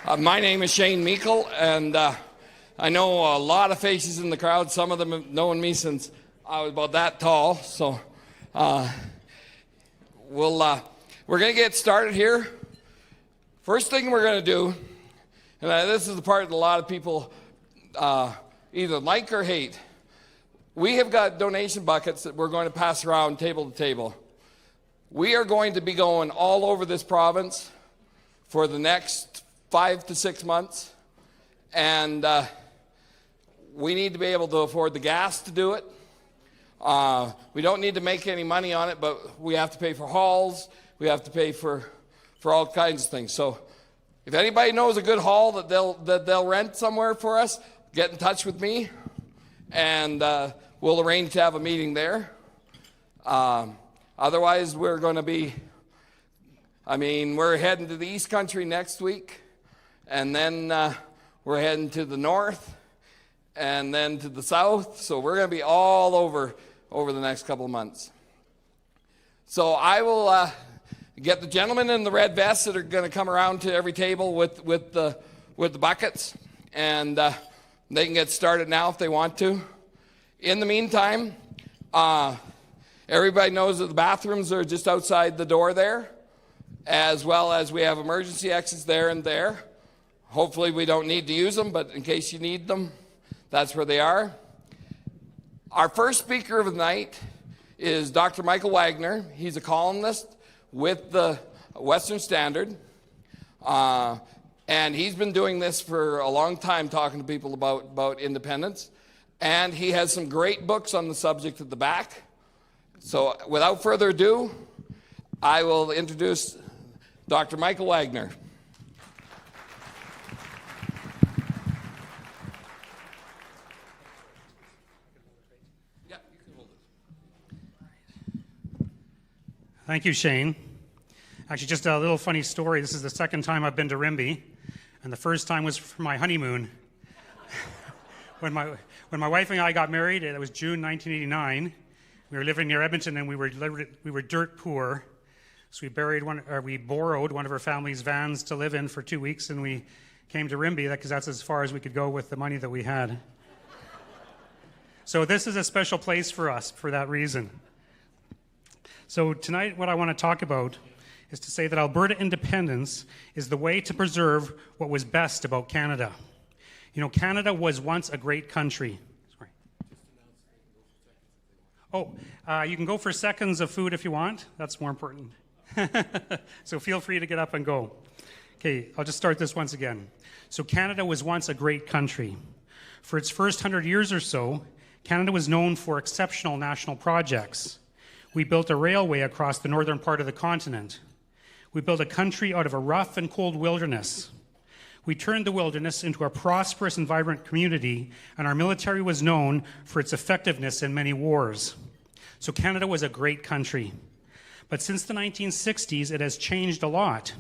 My name is Shane Meikle, and I know a lot of faces in the crowd. Some of them have known me since I was about that tall. So we're going to get started here. First thing we're going to do, and this is the part that a lot of people either like or hate. We have got donation buckets that we're going to pass around table to table. We are going to be going all over this province for the next 5 to 6 months, and we need to be able to afford the gas to do it. We don't need to make any money on it, but we have to pay for halls. We have to pay for all kinds of things. So if anybody knows a good hall that they'll rent somewhere for us, get in touch with me, and we'll arrange to have a meeting there. Otherwise, we're going to be, we're heading to the East Country next week, and then we're heading to the north, and then to the south. So we're going to be all over the next couple of months. So I will get the gentlemen in the red vests that are going to come around to every table with the buckets, and they can get started now if they want to. In the meantime, everybody knows that the bathrooms are just outside the door there, as well as we have emergency exits there and there. Hopefully we don't need to use them, but in case you need them, that's where they are. Our first speaker of the night is Dr. Michael Wagner. He's a columnist with the Western Standard, and he's been doing this for a long time, talking to people about independence, and he has some great books on the subject at the back. So without further ado, I will introduce Dr. Michael Wagner. Thank you, Shane. Actually, just a little funny story. This is the second time I've been to Rimbey, and the first time was for my honeymoon. When my wife and I got married, it was June 1989. We were living near Edmonton, and we were dirt poor. So we borrowed one of our family's vans to live in for 2 weeks, and we came to Rimbey because that's as far as we could go with the money that we had. So this is a special place for us for that reason. So tonight, what I want to talk about is to say that Alberta independence is the way to preserve what was best about Canada. You know, Canada was once a great country. You can go for seconds of food if you want. That's more important. So feel free to get up and go. Okay, I'll just start this once again. So Canada was once a great country. For its first 100 years or so, Canada was known for exceptional national projects. We built a railway across the northern part of the continent. We built a country out of a rough and cold wilderness. We turned the wilderness into a prosperous and vibrant community, and our military was known for its effectiveness in many wars. So Canada was a great country. But since the 1960s, it has changed a lot.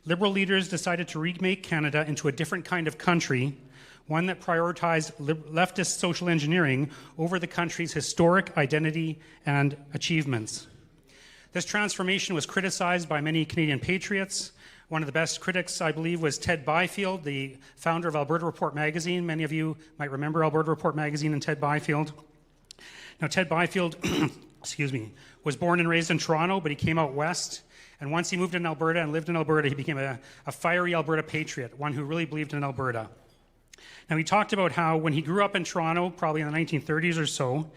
Liberal leaders decided to remake Canada into a different kind of country, one that prioritized leftist social engineering over the country's historic identity and achievements. This transformation was criticized by many Canadian patriots. One of the best critics, I believe, was Ted Byfield, the founder of Alberta Report magazine. Many of you might remember Alberta Report magazine and Ted Byfield. Now, Ted Byfield was born and raised in Toronto, but he came out west. And once he moved in Alberta and lived in Alberta, he became a fiery Alberta patriot, one who really believed in Alberta. Now, he talked about how when he grew up in Toronto, probably in the 1930s or so,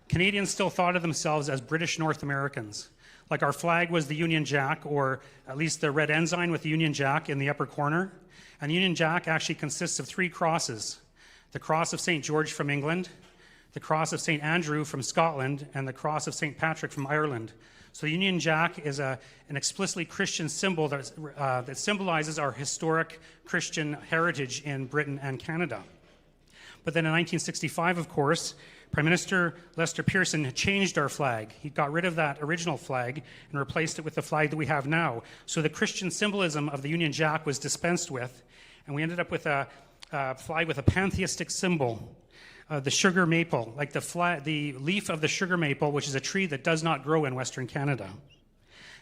Canadians still thought of themselves as British North Americans. Like our flag was the Union Jack, or at least the red ensign with the Union Jack in the upper corner. And the Union Jack actually consists of 3 crosses. The Cross of St. George from England, the Cross of St. Andrew from Scotland, and the Cross of St. Patrick from Ireland. So the Union Jack is an explicitly Christian symbol that symbolizes our historic Christian heritage in Britain and Canada. But then in 1965, of course, Prime Minister Lester Pearson changed our flag. He got rid of that original flag and replaced it with the flag that we have now. So the Christian symbolism of the Union Jack was dispensed with, and we ended up with a flag with a pantheistic symbol. The sugar maple, like the leaf of the sugar maple, which is a tree that does not grow in Western Canada.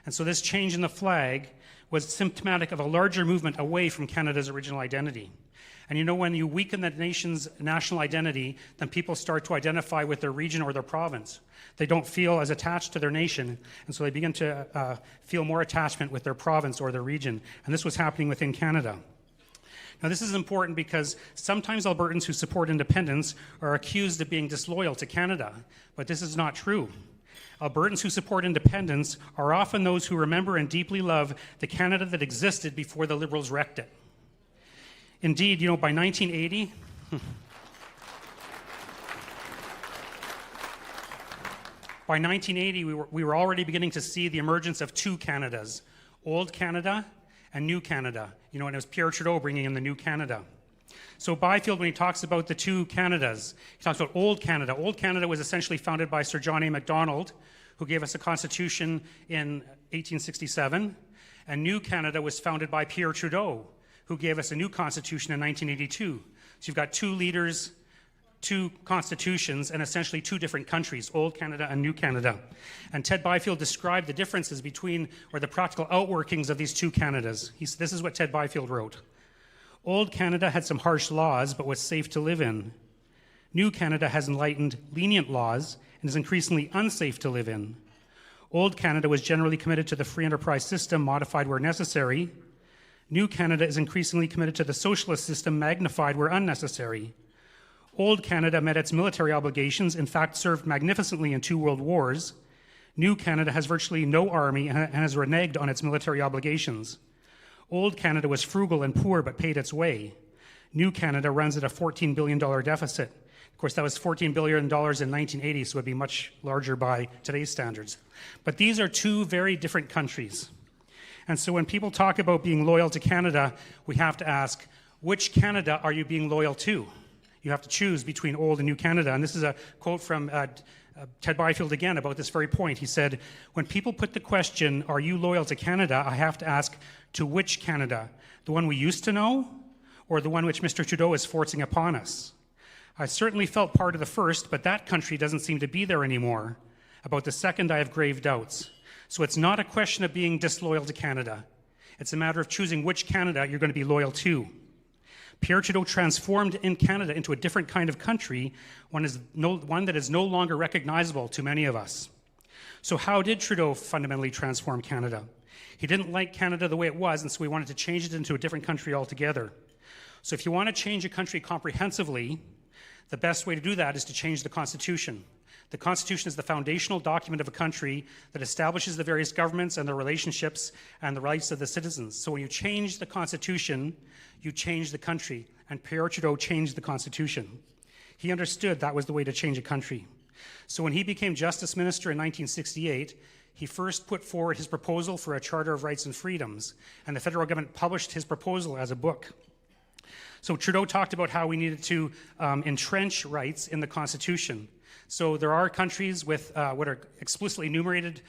And so this change in the flag was symptomatic of a larger movement away from Canada's original identity. And you know, when you weaken the nation's national identity, then people start to identify with their region or their province. They don't feel as attached to their nation, and so they begin to feel more attachment with their province or their region. And this was happening within Canada. Now, this is important because sometimes Albertans who support independence are accused of being disloyal to Canada, but this is not true. Albertans who support independence are often those who remember and deeply love the Canada that existed before the Liberals wrecked it. Indeed, you know, by 1980, by 1980, we were already beginning to see the emergence of two Canadas, Old Canada and New Canada. You know, and it was Pierre Trudeau bringing in the New Canada. So Byfield, when he talks about the two Canadas, he talks about Old Canada. Old Canada was essentially founded by Sir John A. Macdonald, who gave us a constitution in 1867, and New Canada was founded by Pierre Trudeau, who gave us a new constitution in 1982. So you've got two leaders, two constitutions, and essentially two different countries, Old Canada and New Canada. And Ted Byfield described the differences between, or the practical outworkings of these two Canadas. This is what Ted Byfield wrote. Old Canada had some harsh laws, but was safe to live in. New Canada has enlightened, lenient laws, and is increasingly unsafe to live in. Old Canada was generally committed to the free enterprise system, modified where necessary. New Canada is increasingly committed to the socialist system, magnified where unnecessary. Old Canada met its military obligations, in fact served magnificently in 2 world wars. New Canada has virtually no army and has reneged on its military obligations. Old Canada was frugal and poor but paid its way. New Canada runs at a $14 billion deficit. Of course, that was $14 billion in 1980, so it would be much larger by today's standards. But these are two very different countries. And so when people talk about being loyal to Canada, we have to ask, which Canada are you being loyal to? You have to choose between Old and New Canada. And this is a quote from Ted Byfield again about this very point. He said, when people put the question, are you loyal to Canada, I have to ask, to which Canada? The one we used to know, or the one which Mr. Trudeau is forcing upon us? I certainly felt part of the first, but that country doesn't seem to be there anymore. About the second, I have grave doubts. So it's not a question of being disloyal to Canada. It's a matter of choosing which Canada you're going to be loyal to. Pierre Trudeau transformed in Canada into a different kind of country, one that is no longer recognizable to many of us. So how did Trudeau fundamentally transform Canada? He didn't like Canada the way it was, and so he wanted to change it into a different country altogether. So if you want to change a country comprehensively, the best way to do that is to change the Constitution. The Constitution is the foundational document of a country that establishes the various governments and their relationships and the rights of the citizens. So when you change the Constitution, you change the country. And Pierre Trudeau changed the Constitution. He understood that was the way to change a country. So when he became Justice Minister in 1968, he first put forward his proposal for a Charter of Rights and Freedoms, and the federal government published his proposal as a book. So Trudeau talked about how we needed to entrench rights in the Constitution. So there are countries with what are explicitly enumerated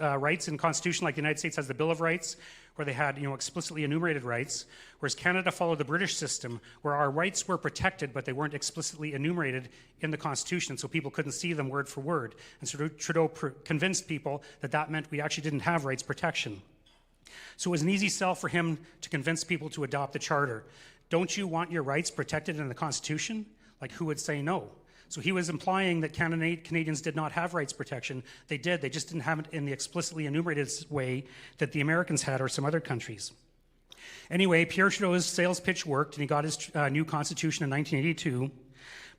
rights in the Constitution, like the United States has the Bill of Rights, where they had explicitly enumerated rights, whereas Canada followed the British system, where our rights were protected, but they weren't explicitly enumerated in the Constitution, so people couldn't see them word for word. And so Trudeau convinced people that that meant we actually didn't have rights protection. So it was an easy sell for him to convince people to adopt the Charter. Don't you want your rights protected in the Constitution? Like, who would say no? So he was implying that Canadians did not have rights protection. They did. They just didn't have it in the explicitly enumerated way that the Americans had or some other countries. Anyway, Pierre Trudeau's sales pitch worked, and he got his new constitution in 1982.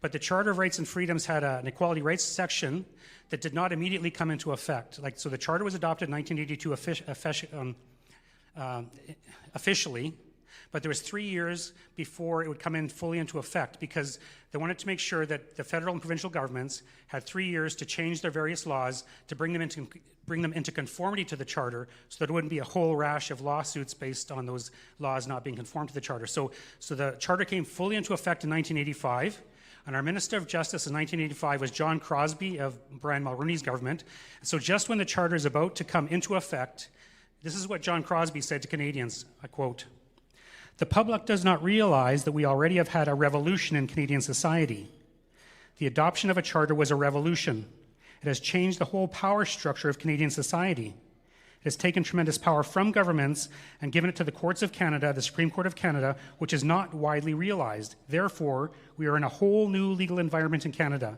But the Charter of Rights and Freedoms had an equality rights section that did not immediately come into effect. So the Charter was adopted in 1982 officially, but there was 3 years before it would come in fully into effect, because they wanted to make sure that the federal and provincial governments had 3 years to change their various laws to bring them into conformity to the Charter, so that it wouldn't be a whole rash of lawsuits based on those laws not being conformed to the Charter. So the Charter came fully into effect in 1985, and our Minister of Justice in 1985 was John Crosbie of Brian Mulroney's government. So just when the Charter is about to come into effect, this is what John Crosbie said to Canadians, I quote, "The public does not realize that we already have had a revolution in Canadian society. The adoption of a charter was a revolution. It has changed the whole power structure of Canadian society. It has taken tremendous power from governments and given it to the courts of Canada, the Supreme Court of Canada, which is not widely realized. Therefore, we are in a whole new legal environment in Canada.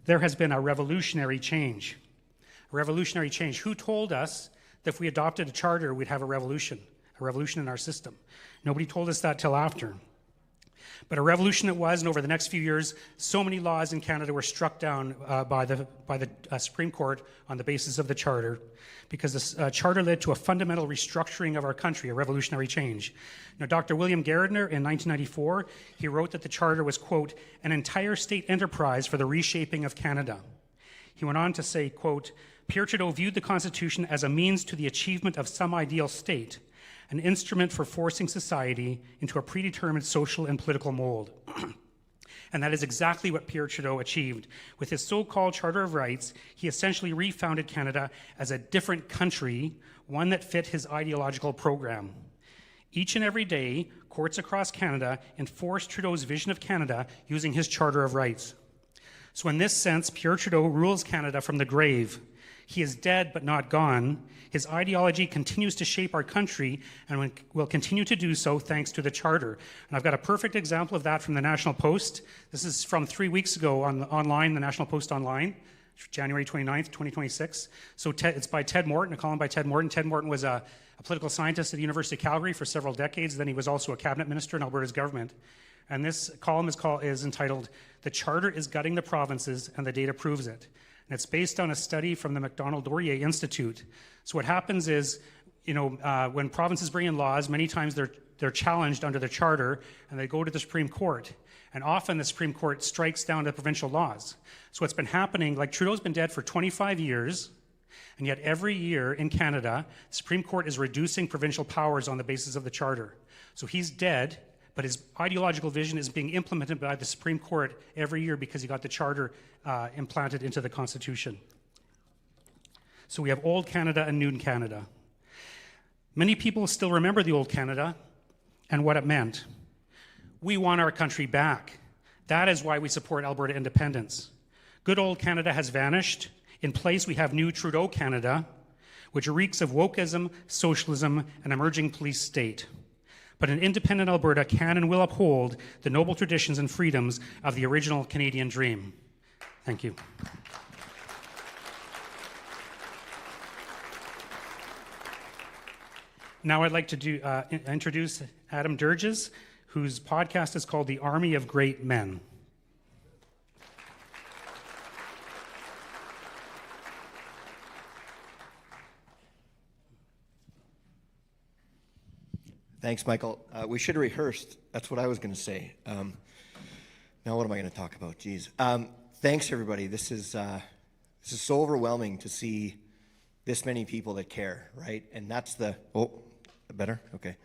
There has been a revolutionary change. A revolutionary change. Who told us that if we adopted a charter, we'd have a revolution in our system? Nobody told us that till after. But a revolution it was, and over the next few years, so many laws in Canada were struck down by the Supreme Court on the basis of the Charter, because the Charter led to a fundamental restructuring of our country, a revolutionary change. Now, Dr. William Gardner, in 1994, he wrote that the Charter was, quote, an entire state enterprise for the reshaping of Canada. He went on to say, quote, Pierre Trudeau viewed the Constitution as a means to the achievement of some ideal state, an instrument for forcing society into a predetermined social and political mold. And that is exactly what Pierre Trudeau achieved. With his so-called Charter of Rights, he essentially refounded Canada as a different country, one that fit his ideological program. Each and every day, courts across Canada enforce Trudeau's vision of Canada using his Charter of Rights. So in this sense, Pierre Trudeau rules Canada from the grave. He is dead but not gone. His ideology continues to shape our country and will continue to do so thanks to the Charter. And I've got a perfect example of that from the National Post. This is from 3 weeks ago online, the National Post Online, January 29th, 2026. So it's by Ted Morton, a column by Ted Morton. Ted Morton was a political scientist at the University of Calgary for several decades. Then he was also a cabinet minister in Alberta's government. And this column is entitled, The Charter is Gutting the Provinces and the Data Proves It. And it's based on a study from the Macdonald-Laurier Institute. So what happens is, when provinces bring in laws, many times they're challenged under the Charter, and they go to the Supreme Court. And often the Supreme Court strikes down the provincial laws. So what's been happening, like Trudeau's been dead for 25 years, and yet every year in Canada, the Supreme Court is reducing provincial powers on the basis of the Charter. So he's dead, but his ideological vision is being implemented by the Supreme Court every year because he got the Charter implanted into the Constitution. So we have Old Canada and New Canada. Many people still remember the Old Canada and what it meant. We want our country back. That is why we support Alberta independence. Good Old Canada has vanished. In place, we have New Trudeau Canada, which reeks of wokeism, socialism, and emerging police state. But an independent Alberta can and will uphold the noble traditions and freedoms of the original Canadian dream. Thank you. Now I'd like to introduce Adam Derges, whose podcast is called The Army of Great Men. Thanks, Michael. We should have rehearsed. That's what I was going to say. Now what am I going to talk about? Jeez. Thanks, everybody. This is so overwhelming to see this many people that care, right? And that's better? Okay.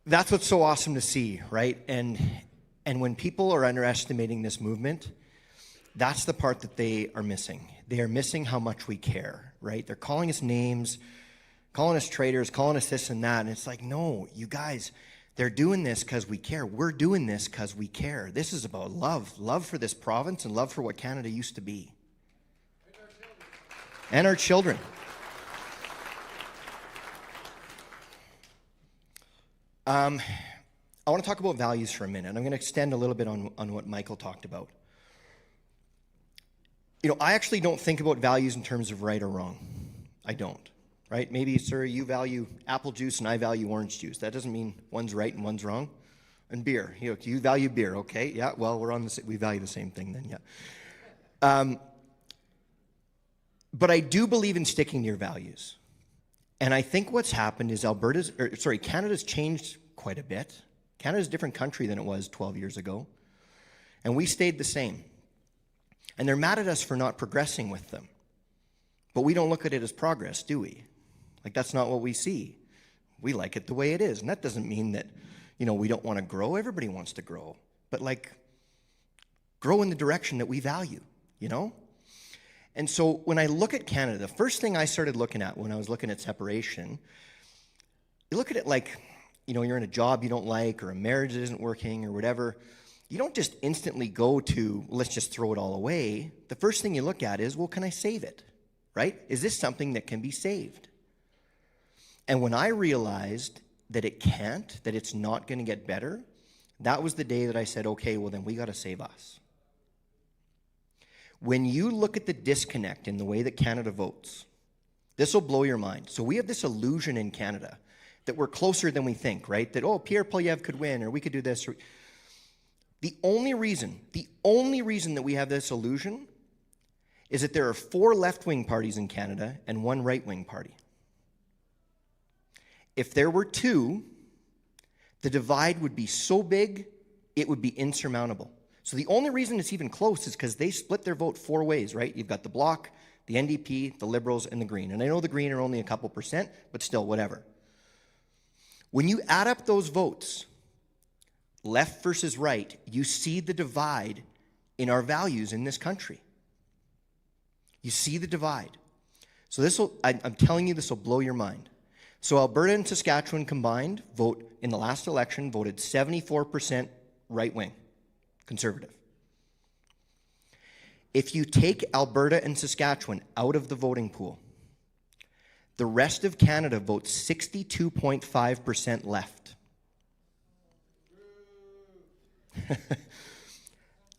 That's what's so awesome to see, right? And when people are underestimating this movement, that's the part that they are missing. They are missing how much we care, right? They're calling us names, calling us traitors, calling us this and that. And it's like, no, you guys, they're doing this because we care. We're doing this because we care. This is about love for this province and love for what Canada used to be. And our children. I want to talk about values for a minute. I'm going to extend a little bit on what Michael talked about. I actually don't think about values in terms of right or wrong. I don't. Right? Maybe, sir, you value apple juice and I value orange juice. That doesn't mean one's right and one's wrong. And beer. You value beer, okay? Yeah, well, we value the same thing then, yeah. But I do believe in sticking to your values. And I think what's happened is Canada's changed quite a bit. Canada's a different country than it was 12 years ago. And we stayed the same. And they're mad at us for not progressing with them. But we don't look at it as progress, do we? Like, that's not what we see. We like it the way it is. And that doesn't mean that, we don't want to grow. Everybody wants to grow. But, grow in the direction that we value, And so when I look at Canada, the first thing I started looking at when I was looking at separation, you look at it like, you're in a job you don't like or a marriage that isn't working or whatever. You don't just instantly go to, let's just throw it all away. The first thing you look at is, well, can I save it? Right? Is this something that can be saved? And when I realized that it can't, that it's not going to get better, that was the day that I said, okay, well then we got to save us. When you look at the disconnect in the way that Canada votes, this will blow your mind. So we have this illusion in Canada that we're closer than we think, right? That, oh, Pierre Poilievre could win, or we could do this. The only reason that we have this illusion is that there are 4 left-wing parties in Canada and 1 right-wing party. If there were 2, the divide would be so big, it would be insurmountable. So the only reason it's even close is because they split their vote 4 ways, right? You've got the Bloc, the NDP, the Liberals, and the Green. And I know the Green are only a couple percent, but still, whatever. When you add up those votes, left versus right, you see the divide in our values in this country. You see the divide. So I'm telling you, this will blow your mind. So Alberta and Saskatchewan combined in the last election, voted 74% right-wing, conservative. If you take Alberta and Saskatchewan out of the voting pool, the rest of Canada votes 62.5% left.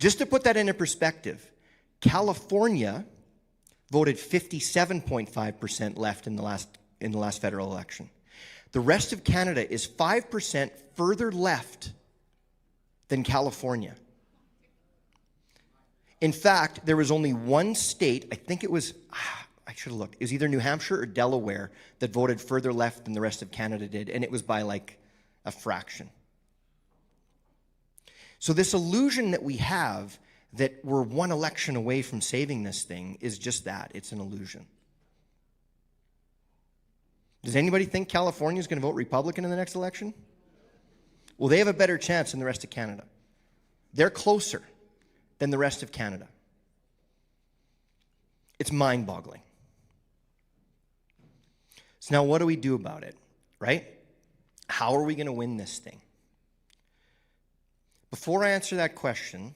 Just to put that into perspective, California voted 57.5% left in the last federal election. The rest of Canada is 5% further left than California. In fact, there was only one state, I think it was, I should have looked, it was either New Hampshire or Delaware that voted further left than the rest of Canada did, and it was by like a fraction. So this illusion that we have that we're one election away from saving this thing is just that. It's an illusion. Does anybody think California is going to vote Republican in the next election? Well, they have a better chance than the rest of Canada. They're closer than the rest of Canada. It's mind-boggling. So now what do we do about it, right? How are we going to win this thing? Before I answer that question,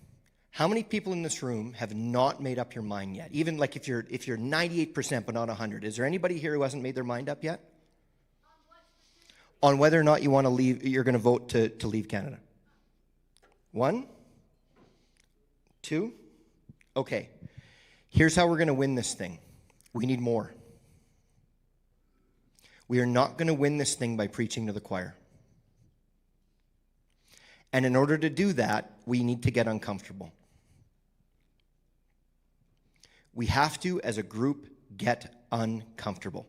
how many people in this room have not made up your mind yet? Even like if you're 98% but not 100. Is there anybody here who hasn't made their mind up yet? On whether or not you want to leave, you're going to vote to leave Canada. 1? 2? Okay. Here's how we're going to win this thing. We need more. We are not going to win this thing by preaching to the choir. And in order to do that, we need to get uncomfortable. We have to, as a group, get uncomfortable.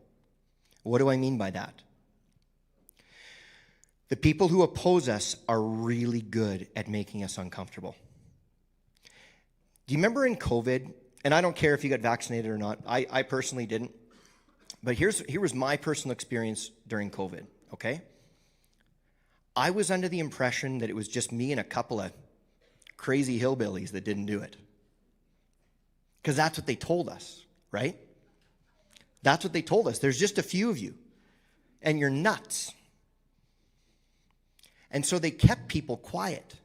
What do I mean by that? The people who oppose us are really good at making us uncomfortable. Do you remember in COVID, and I don't care if you got vaccinated or not, I personally didn't, but here was my personal experience during COVID, okay? I was under the impression that it was just me and a couple of crazy hillbillies that didn't do it. Because that's what they told us, right? That's what they told us. There's just a few of you, and you're nuts. And so they kept people quiet.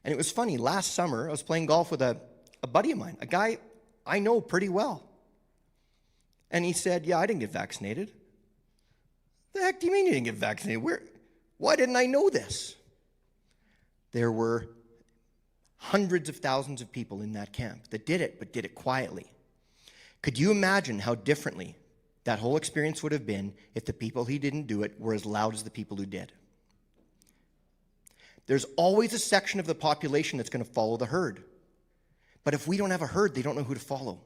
And it was funny, last summer, I was playing golf with a buddy of mine, a guy I know pretty well. And he said, yeah, I didn't get vaccinated. The heck do you mean you didn't get vaccinated? Why didn't I know this? There were hundreds of thousands of people in that camp that did it, but did it quietly. Could you imagine how differently that whole experience would have been if the people who didn't do it were as loud as the people who did? There's always a section of the population that's going to follow the herd. But if we don't have a herd, they don't know who to follow.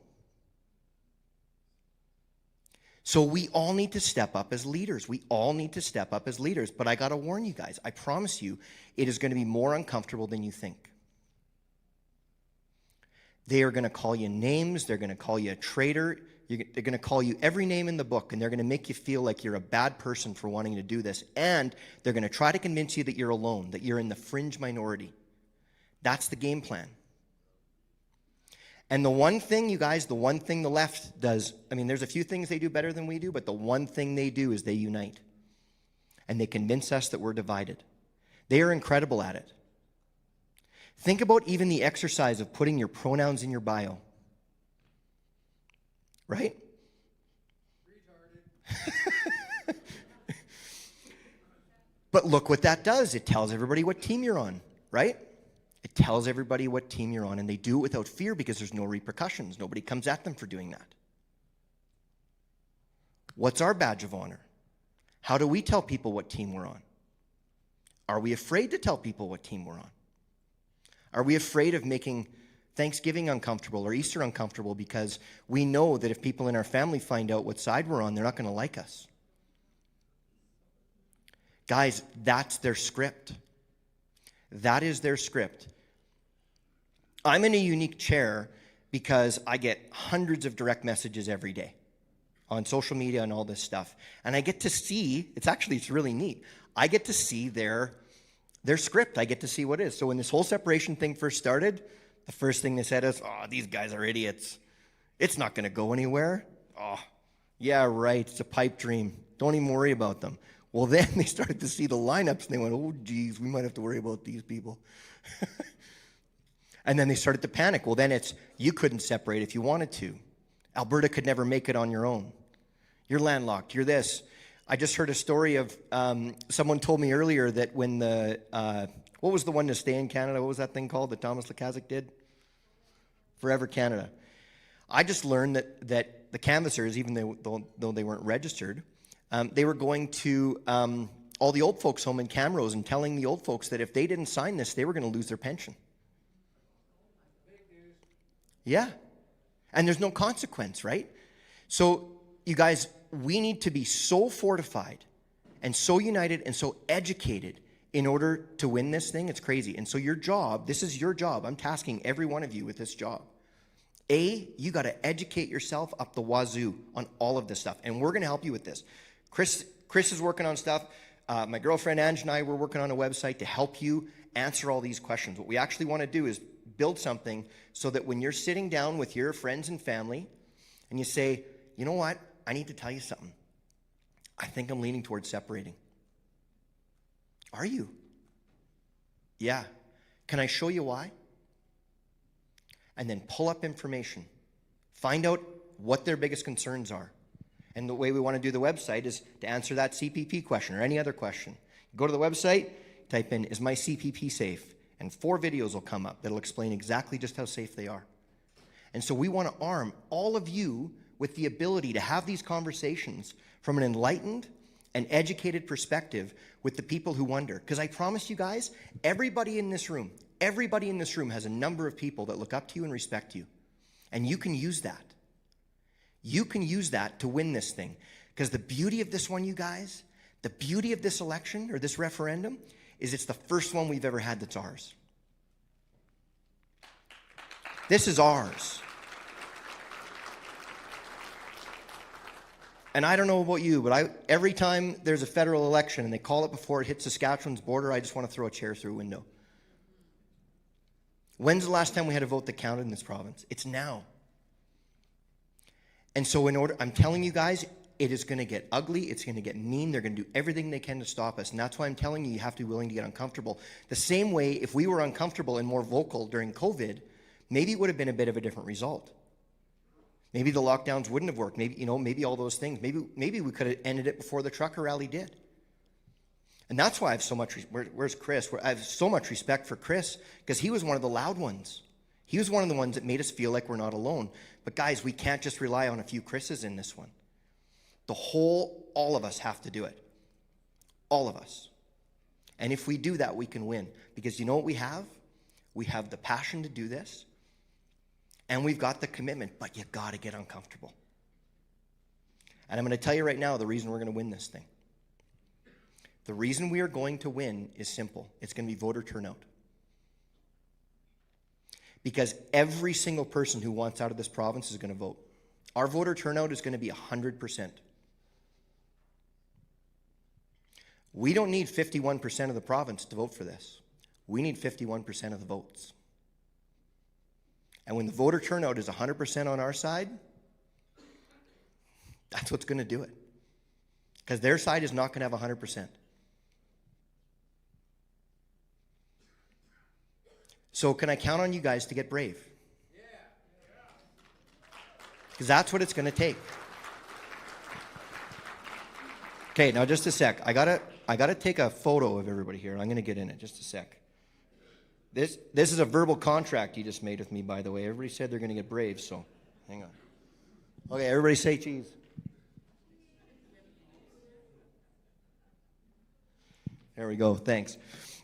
So we all need to step up as leaders. We all need to step up as leaders. But I got to warn you guys, I promise you, it is going to be more uncomfortable than you think. They are going to call you names. They're going to call you a traitor. They're going to call you every name in the book, and they're going to make you feel like you're a bad person for wanting to do this. And they're going to try to convince you that you're alone, that you're in the fringe minority. That's the game plan. And the one thing, you guys, the one thing the left does, I mean, there's a few things they do better than we do, but the one thing they do is they unite. And they convince us that we're divided. They are incredible at it. Think about even the exercise of putting your pronouns in your bio. Right? Retarded. But look what that does. It tells everybody what team you're on, right? It tells everybody what team you're on, and they do it without fear because there's no repercussions. Nobody comes at them for doing that. What's our badge of honor? How do we tell people what team we're on? Are we afraid to tell people what team we're on? Are we afraid of making Thanksgiving uncomfortable or Easter uncomfortable because we know that if people in our family find out what side we're on, they're not going to like us? Guys, that's their script. That is their script. I'm in a unique chair because I get hundreds of direct messages every day on social media and all this stuff. And I get to see, it's really neat. I get to see their script. I get to see what it is. So when this whole separation thing first started, the first thing they said is, oh, these guys are idiots. It's not going to go anywhere. Oh, yeah, right. It's a pipe dream. Don't even worry about them. Well, then they started to see the lineups, and they went, oh, geez, we might have to worry about these people. And then they started to panic. Well, then it's, you couldn't separate if you wanted to. Alberta could never make it on your own. You're landlocked. You're this. I just heard a story of someone told me earlier that when what was the one to stay in Canada? What was that thing called that Thomas Lukaszuk did? Forever Canada. I just learned that the canvassers, even though they weren't registered, they were going to all the old folks home in Camrose and telling the old folks that if they didn't sign this, they were going to lose their pension. Yeah. And there's no consequence, right? So, you guys, we need to be so fortified and so united and so educated in order to win this thing. It's crazy. And so your job, this is your job. I'm tasking every one of you with this job. You got to educate yourself up the wazoo on all of this stuff. And we're going to help you with this. Chris is working on stuff. My girlfriend Ange and I were working on a website to help you answer all these questions. What we actually want to do is build something so that when you're sitting down with your friends and family and you say, you know what, I need to tell you something. I think I'm leaning towards separating. Are you? Yeah. Can I show you why? And then pull up information. Find out what their biggest concerns are. And the way we want to do the website is to answer that CPP question or any other question. Go to the website, type in, is my CPP safe? And 4 videos will come up that'll explain exactly just how safe they are. And so we want to arm all of you with the ability to have these conversations from an enlightened and educated perspective with the people who wonder. Because I promise you guys, everybody in this room has a number of people that look up to you and respect you. And you can use that. You can use that to win this thing. Because the beauty of this one, you guys, the beauty of this election or this referendum is it's the first one we've ever had that's ours. This is ours. And I don't know about you, but every time there's a federal election and they call it before it hits Saskatchewan's border, I just want to throw a chair through a window. When's the last time we had a vote that counted in this province? It's now. And so I'm telling you guys, it is going to get ugly. It's going to get mean. They're going to do everything they can to stop us. And that's why I'm telling you, you have to be willing to get uncomfortable. The same way, if we were uncomfortable and more vocal during COVID, maybe it would have been a bit of a different result. Maybe the lockdowns wouldn't have worked. Maybe all those things. Maybe we could have ended it before the trucker rally did. And that's why I have so much. Where's Chris? I have so much respect for Chris because he was one of the loud ones. He was one of the ones that made us feel like we're not alone. But guys, we can't just rely on a few Chris's in this one. All of us have to do it. All of us. And if we do that, we can win. Because you know what we have? We have the passion to do this. And we've got the commitment, but you got to get uncomfortable. And I'm going to tell you right now the reason we're going to win this thing. The reason we are going to win is simple. It's going to be voter turnout. Because every single person who wants out of this province is going to vote. Our voter turnout is going to be 100%. We don't need 51% of the province to vote for this. We need 51% of the votes. And when the voter turnout is 100% on our side, that's what's going to do it. Because their side is not going to have 100%. So can I count on you guys to get brave? Because that's what it's going to take. Okay, now just a sec. I gotta gotta take a photo of everybody here. I'm gonna get in it, just a sec. This is a verbal contract he just made with me, by the way. Everybody said they're gonna get brave, so hang on. Okay, everybody say cheese. There we go, thanks.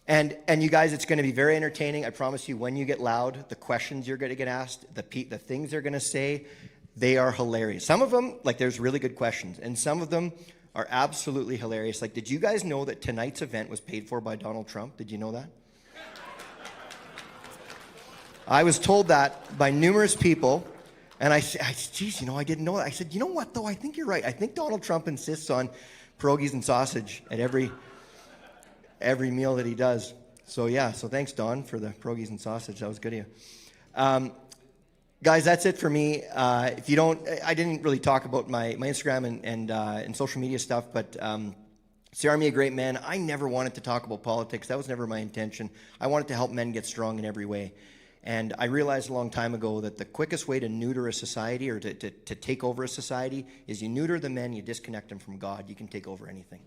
And you guys, it's going to be very entertaining. I promise you, when you get loud, the questions you're going to get asked, the things they're going to say, they are hilarious. Some of them, like, there's really good questions, and some of them are absolutely hilarious. Like, did you guys know that tonight's event was paid for by Donald Trump? Did you know that? I was told that by numerous people, and I said, geez, you know, I didn't know that. I said, you know what, though? I think you're right. I think Donald Trump insists on pierogies and sausage at every meal that he does. So yeah, so thanks, Don, for the pierogies and sausage. That was good of you. Guys, that's it for me. If you don't, I didn't really talk about my Instagram and social media stuff, but Sarah, me a great man. I never wanted to talk about politics. That was never my intention. I wanted to help men get strong in every way. And I realized a long time ago that the quickest way to neuter a society or to take over a society is you neuter the men, you disconnect them from God, you can take over anything.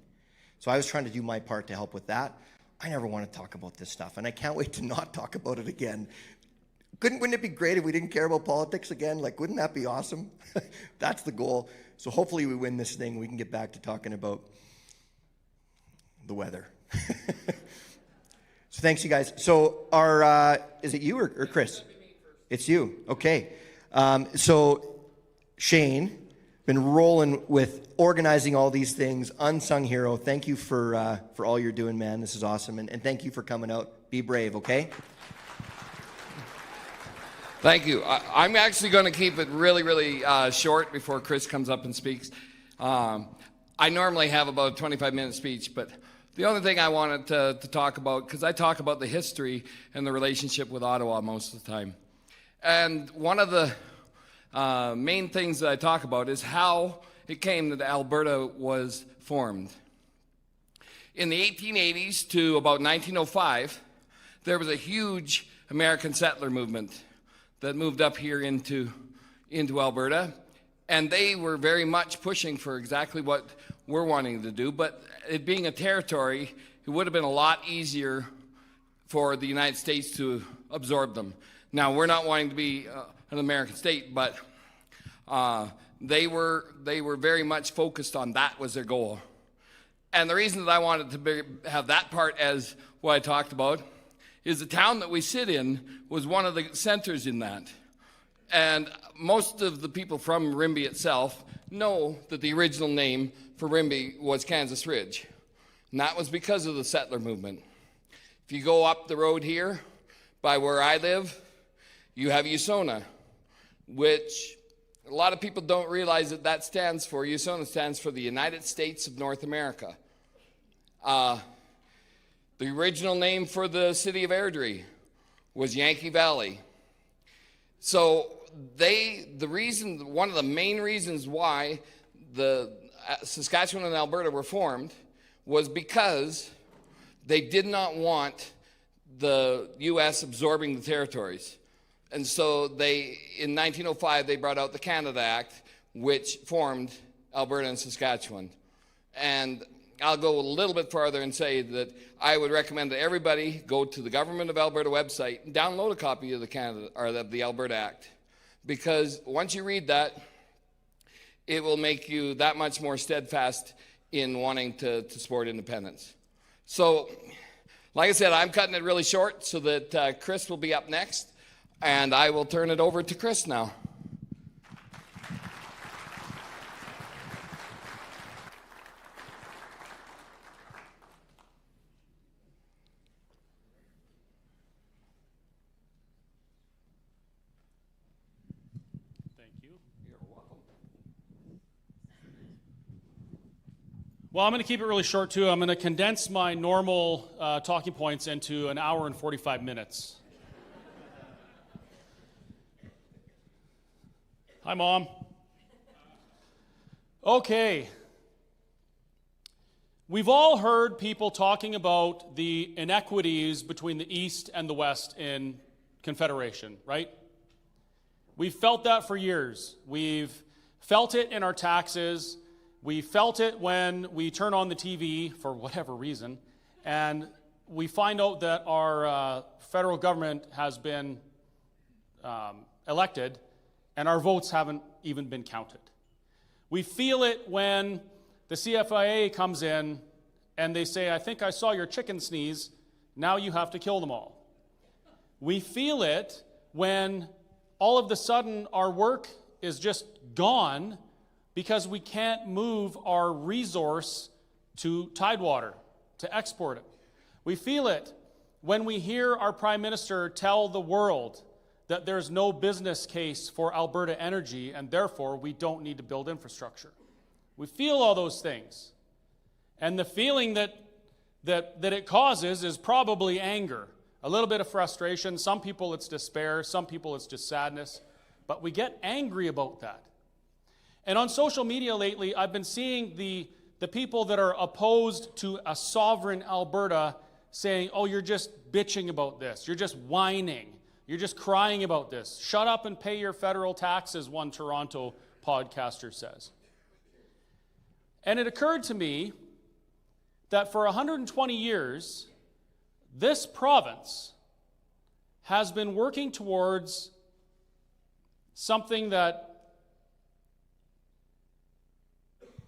So I was trying to do my part to help with that. I never want to talk about this stuff, and I can't wait to not talk about it again. Wouldn't it be great if we didn't care about politics again? Like, wouldn't that be awesome? That's the goal. So hopefully we win this thing. We can get back to talking about the weather. So thanks, you guys. So is it you or Chris? It's you. Okay. So Shane, been rolling with organizing all these things. Unsung hero. Thank you for all you're doing, man. This is awesome. And thank you for coming out. Be brave, okay? Thank you. I'm actually going to keep it really, really short before Chris comes up and speaks. I normally have about a 25-minute speech, but the only thing I wanted to talk about, because I talk about the history and the relationship with Ottawa most of the time. And one of the main things that I talk about is how it came that Alberta was formed. In the 1880s to about 1905, there was a huge American settler movement that moved up here into Alberta, and they were very much pushing for exactly what we're wanting to do, but it being a territory, it would have been a lot easier for the United States to absorb them. Now, we're not wanting to be an American state, but they were very much focused on that was their goal. And the reason that I wanted to have that part as what I talked about is the town that we sit in was one of the centers in that. And most of the people from Rimbey itself know that the original name for Rimbey was Kansas Ridge. And that was because of the settler movement. If you go up the road here, by where I live, you have USONA, which a lot of people don't realize that stands for, USONA stands for the United States of North America. The original name for the city of Airdrie was Yankee Valley. So one of the main reasons why the Saskatchewan and Alberta were formed was because they did not want the U.S. absorbing the territories. And so in 1905, they brought out the Canada Act, which formed Alberta and Saskatchewan. And I'll go a little bit farther and say that I would recommend that everybody go to the Government of Alberta website and download a copy of the Alberta Act. Because once you read that, it will make you that much more steadfast in wanting to support independence. So, like I said, I'm cutting it really short so that Chris will be up next, and I will turn it over to Chris now. Well, I'm going to keep it really short, too. I'm going to condense my normal talking points into an hour and 45 minutes. Hi, Mom. Okay. We've all heard people talking about the inequities between the East and the West in Confederation, right? We've felt that for years. We've felt it in our taxes. We felt it when we turn on the TV for whatever reason, and we find out that our federal government has been elected, and our votes haven't even been counted. We feel it when the CFIA comes in and they say, I think I saw your chicken sneeze, now you have to kill them all. We feel it when all of a sudden our work is just gone because we can't move our resource to Tidewater, to export it. We feel it when we hear our Prime Minister tell the world that there's no business case for Alberta energy and therefore we don't need to build infrastructure. We feel all those things. And the feeling that it causes is probably anger, a little bit of frustration. Some people it's despair, some people it's just sadness, but we get angry about that. And on social media lately, I've been seeing the people that are opposed to a sovereign Alberta saying, oh, you're just bitching about this, you're just whining, you're just crying about this. Shut up and pay your federal taxes, one Toronto podcaster says. And it occurred to me that for 120 years, this province has been working towards something that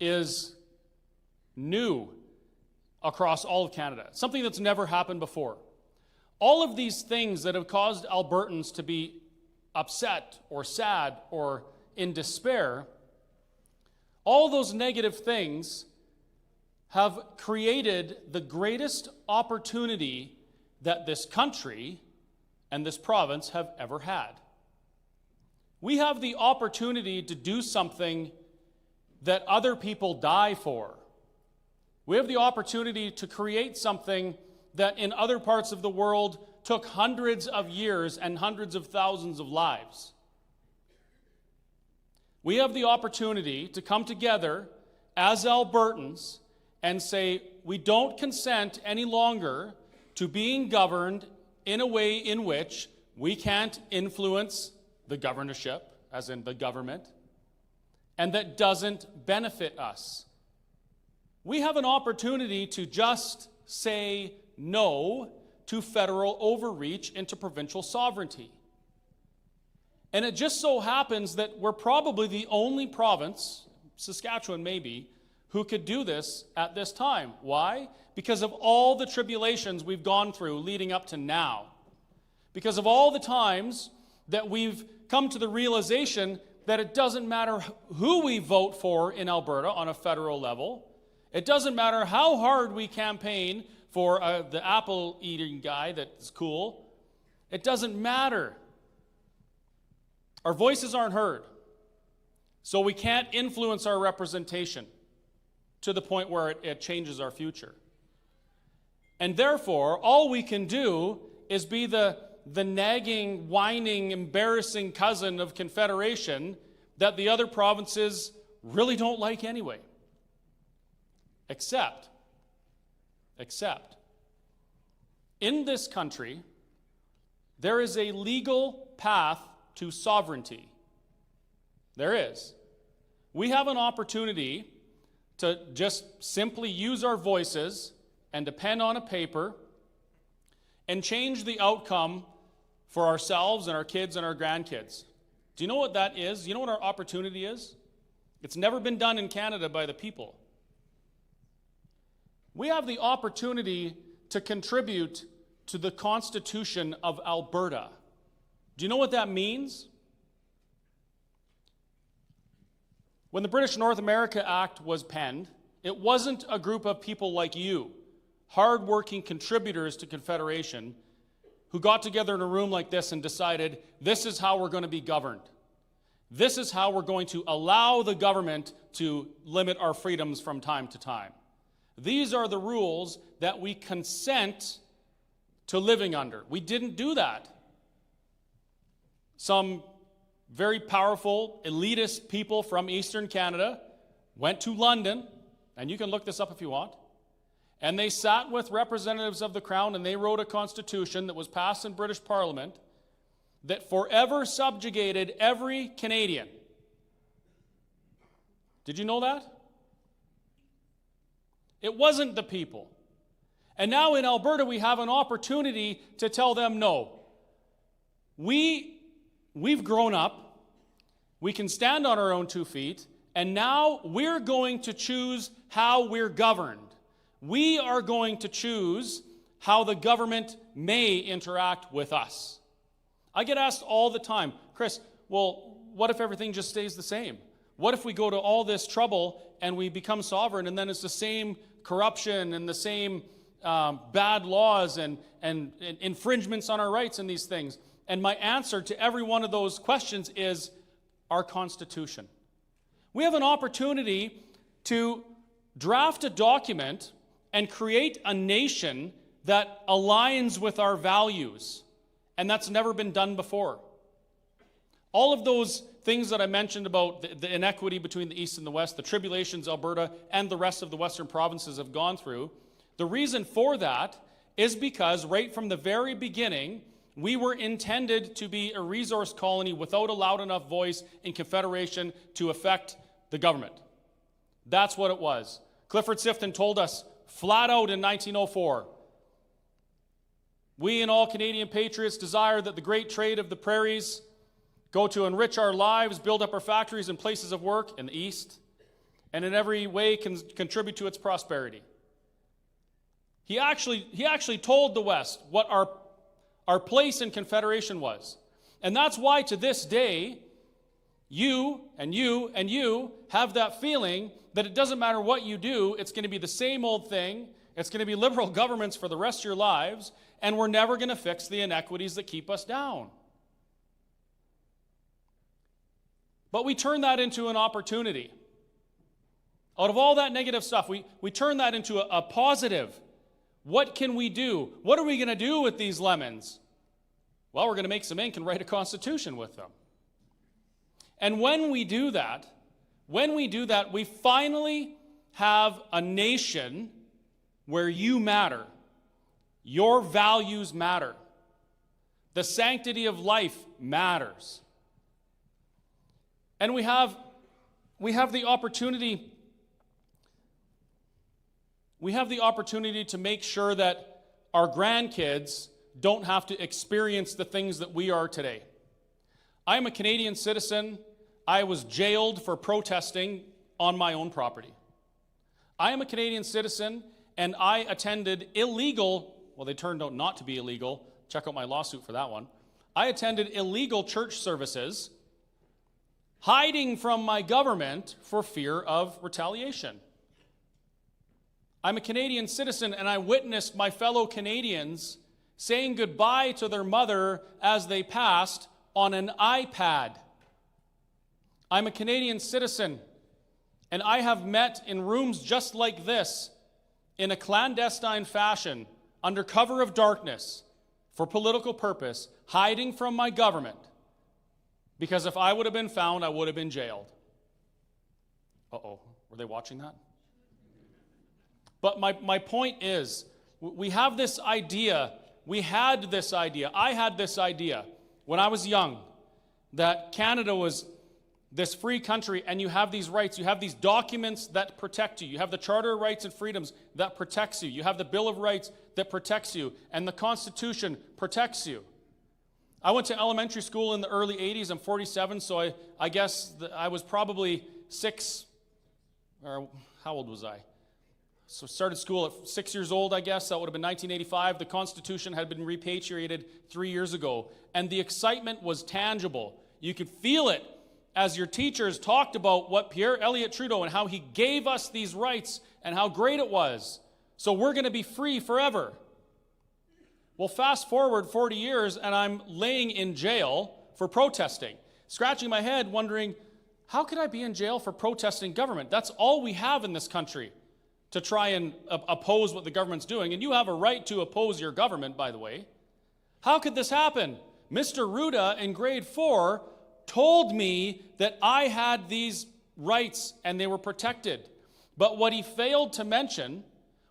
is new across all of Canada, something that's never happened before. All of these things that have caused Albertans to be upset or sad or in despair, all those negative things have created the greatest opportunity that this country and this province have ever had. We have the opportunity to do something that other people die for. We have the opportunity to create something that in other parts of the world took hundreds of years and hundreds of thousands of lives. We have the opportunity to come together as Albertans and say, we don't consent any longer to being governed in a way in which we can't influence the governorship, as in the government, and that doesn't benefit us. We have an opportunity to just say no to federal overreach into provincial sovereignty. And it just so happens that we're probably the only province, Saskatchewan maybe, who could do this at this time. Why? Because of all the tribulations we've gone through leading up to now. Because of all the times that we've come to the realization that it doesn't matter who we vote for in Alberta on a federal level. It doesn't matter how hard we campaign for the apple-eating guy that's cool. It doesn't matter. Our voices aren't heard. So we can't influence our representation to the point where it changes our future. And therefore, all we can do is be the nagging, whining, embarrassing cousin of Confederation that the other provinces really don't like anyway. Except, in this country, there is a legal path to sovereignty. There is. We have an opportunity to just simply use our voices and depend on a paper and change the outcome for ourselves and our kids and our grandkids. Do you know what that is? Do you know what our opportunity is? It's never been done in Canada by the people. We have the opportunity to contribute to the Constitution of Alberta. Do you know what that means? When the British North America Act was penned, it wasn't a group of people like you, hard-working contributors to Confederation, who got together in a room like this and decided, this is how we're going to be governed. This is how we're going to allow the government to limit our freedoms from time to time. These are the rules that we consent to living under. We didn't do that. Some very powerful, elitist people from Eastern Canada went to London, and you can look this up if you want, and they sat with representatives of the Crown and they wrote a constitution that was passed in British Parliament that forever subjugated every Canadian. Did you know that? It wasn't the people. And now in Alberta, we have an opportunity to tell them no. We've grown up. We can stand on our own 2 feet. And now we're going to choose how we're governed. We are going to choose how the government may interact with us. I get asked all the time, Chris, well, what if everything just stays the same? What if we go to all this trouble and we become sovereign and then it's the same corruption and the same bad laws and infringements on our rights and these things? And my answer to every one of those questions is our Constitution. We have an opportunity to draft a document and create a nation that aligns with our values. And that's never been done before. All of those things that I mentioned about the inequity between the East and the West, the tribulations Alberta and the rest of the Western provinces have gone through, the reason for that is because right from the very beginning, we were intended to be a resource colony without a loud enough voice in Confederation to affect the government. That's what it was. Clifford Sifton told us flat out in 1904, we and all Canadian patriots desire that the great trade of the prairies go to enrich our lives, build up our factories and places of work in the East, and in every way can contribute to its prosperity. He actually told the West what our place in Confederation was. And that's why to this day, you and you and you have that feeling that it doesn't matter what you do, it's going to be the same old thing, it's going to be liberal governments for the rest of your lives, and we're never going to fix the inequities that keep us down. But we turn that into an opportunity. Out of all that negative stuff, we turn that into a positive. What can we do? What are we going to do with these lemons? Well, we're going to make some ink and write a constitution with them. And when we do that, we finally have a nation where you matter. Your values matter. The sanctity of life matters. And we have the opportunity to make sure that our grandkids don't have to experience the things that we are today. I am a Canadian citizen. I was jailed for protesting on my own property. I am a Canadian citizen, and I attended illegal, well, they turned out not to be illegal. Check out my lawsuit for that one. I attended illegal church services, hiding from my government for fear of retaliation. I'm a Canadian citizen, and I witnessed my fellow Canadians saying goodbye to their mother as they passed on an iPad. I'm a Canadian citizen, and I have met in rooms just like this in a clandestine fashion, under cover of darkness, for political purpose, hiding from my government, because if I would have been found, I would have been jailed. Uh-oh, were they watching that? But my point is, we have this idea, I had this idea when I was young, that Canada was this free country, and you have these rights, you have these documents that protect you. You have the Charter of Rights and Freedoms that protects you. You have the Bill of Rights that protects you, and the Constitution protects you. I went to elementary school in the early 80s. I'm 47, so I guess I was probably 6, or how old was I? So started school at 6 years old, I guess. That would have been 1985. The Constitution had been repatriated 3 years ago, and the excitement was tangible. You could feel it as your teachers talked about what Pierre Elliott Trudeau and how he gave us these rights and how great it was. So we're going to be free forever. Well, fast forward 40 years, and I'm laying in jail for protesting, scratching my head, wondering, how could I be in jail for protesting government? That's all we have in this country, to try and oppose what the government's doing. And you have a right to oppose your government, by the way. How could this happen? Mr. Ruda in grade 4 told me that I had these rights and they were protected. But what he failed to mention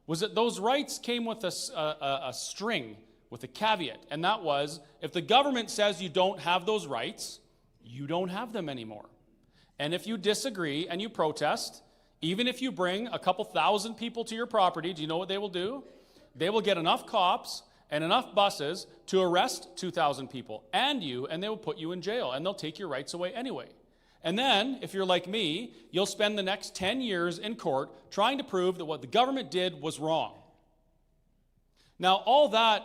was that those rights came with a string, with a caveat. And that was, if the government says you don't have those rights, you don't have them anymore. And if you disagree and you protest, even if you bring a couple thousand people to your property, do you know what they will do? They will get enough cops and enough buses to arrest 2,000 people and you, and they will put you in jail, and they'll take your rights away anyway. And then, if you're like me, you'll spend the next 10 years in court trying to prove that what the government did was wrong. Now, all that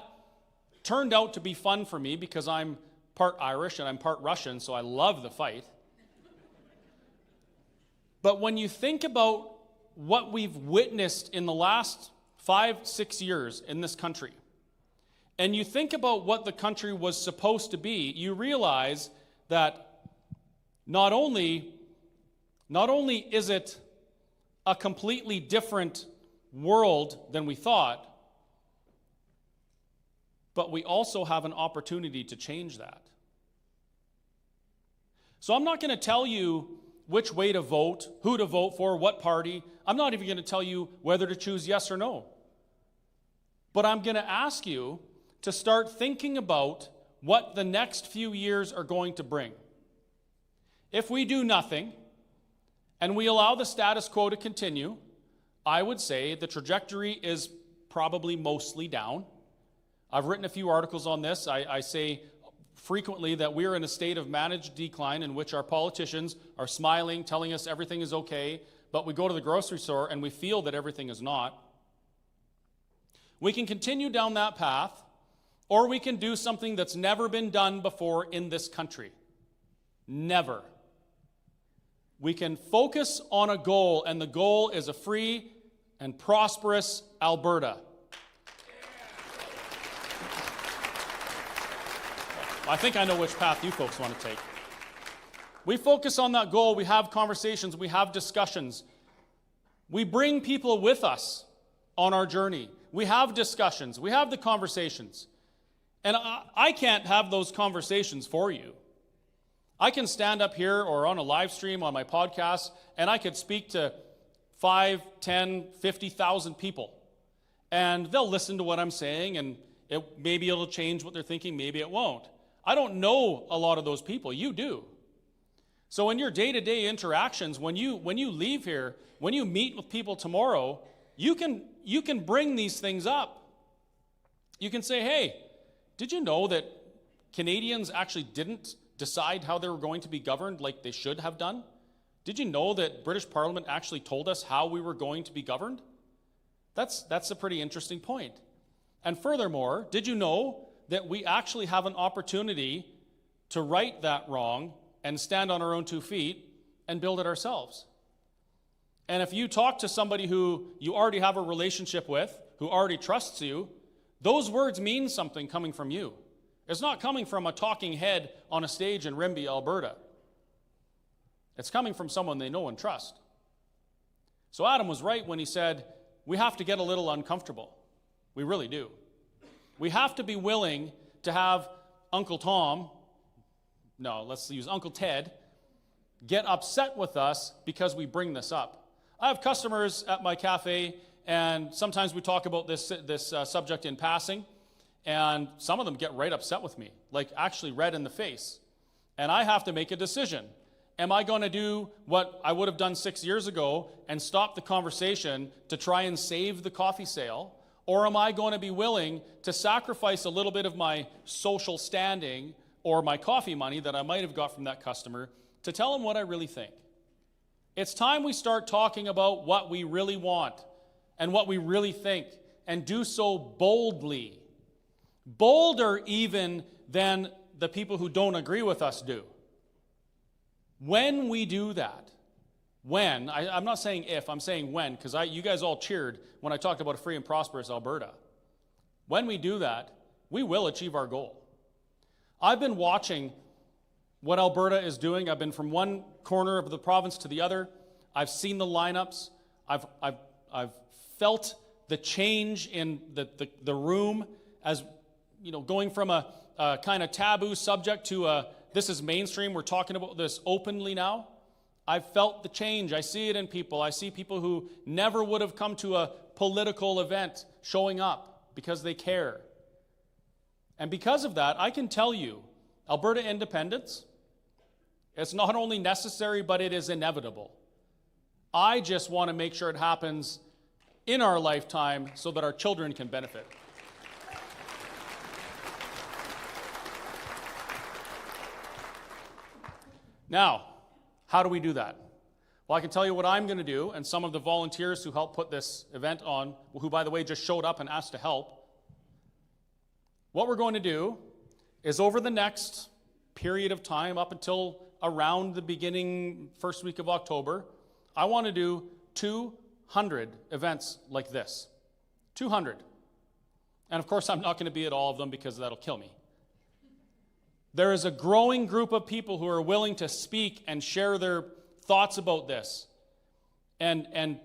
turned out to be fun for me because I'm part Irish and I'm part Russian, so I love the fight. But when you think about what we've witnessed in the last 5-6 years in this country, and you think about what the country was supposed to be, you realize that not only is it a completely different world than we thought, but we also have an opportunity to change that. So I'm not going to tell you which way to vote, who to vote for, what party. I'm not even going to tell you whether to choose yes or no. But I'm going to ask you to start thinking about what the next few years are going to bring. If we do nothing and we allow the status quo to continue, I would say the trajectory is probably mostly down. I've written a few articles on this. I say frequently that we're in a state of managed decline in which our politicians are smiling, telling us everything is okay, but we go to the grocery store and we feel that everything is not. We can continue down that path, or we can do something that's never been done before in this country. Never. We can focus on a goal, and the goal is a free and prosperous Alberta. I think I know which path you folks want to take. We focus on that goal, we have conversations, we have discussions. We bring people with us on our journey. We have discussions, we have the conversations. And I can't have those conversations for you. I can stand up here or on a live stream on my podcast, and I could speak to 5, 10, 50,000 people. And they'll listen to what I'm saying, and maybe it'll change what they're thinking, maybe it won't. I don't know a lot of those people. You do. So in your day-to-day interactions, when you leave here, when you meet with people tomorrow, you can bring these things up. You can say, hey, did you know that Canadians actually didn't decide how they were going to be governed like they should have done? Did you know that British Parliament actually told us how we were going to be governed? That's a pretty interesting point. And furthermore, did you know that we actually have an opportunity to right that wrong and stand on our own 2 feet and build it ourselves? And if you talk to somebody who you already have a relationship with, who already trusts you, those words mean something coming from you. It's not coming from a talking head on a stage in Rimbey, Alberta. It's coming from someone they know and trust. So Adam was right when he said, we have to get a little uncomfortable. We really do. We have to be willing to have Uncle Tom, no, let's use Uncle Ted, get upset with us because we bring this up. I have customers at my cafe, and sometimes we talk about this subject in passing, and some of them get right upset with me, like actually red in the face. And I have to make a decision. Am I going to do what I would have done 6 years ago and stop the conversation to try and save the coffee sale? Or am I going to be willing to sacrifice a little bit of my social standing or my coffee money that I might have got from that customer to tell them what I really think? It's time we start talking about what we really want and what we really think, and do so boldly. Bolder even than the people who don't agree with us do. When we do that, I'm not saying if, I'm saying when, because you guys all cheered when I talked about a free and prosperous Alberta. When we do that, we will achieve our goal. I've been watching what Alberta is doing. I've been from one corner of the province to the other. I've seen the lineups. I've felt the change in the room, as you know, going from a kind of taboo subject to this is mainstream. We're talking about this openly now. I've felt the change. I see it in people. I see people who never would have come to a political event showing up because they care. And because of that, I can tell you, Alberta independence, it's not only necessary, but it is inevitable. I just want to make sure it happens in our lifetime so that our children can benefit. Now, how do we do that? Well, I can tell you what I'm going to do, and some of the volunteers who helped put this event on, who, by the way, just showed up and asked to help. What we're going to do is over the next period of time, up until around the beginning, first week of October, I want to do 200 events like this. 200. And of course, I'm not going to be at all of them because that'll kill me. There is a growing group of people who are willing to speak and share their thoughts about this and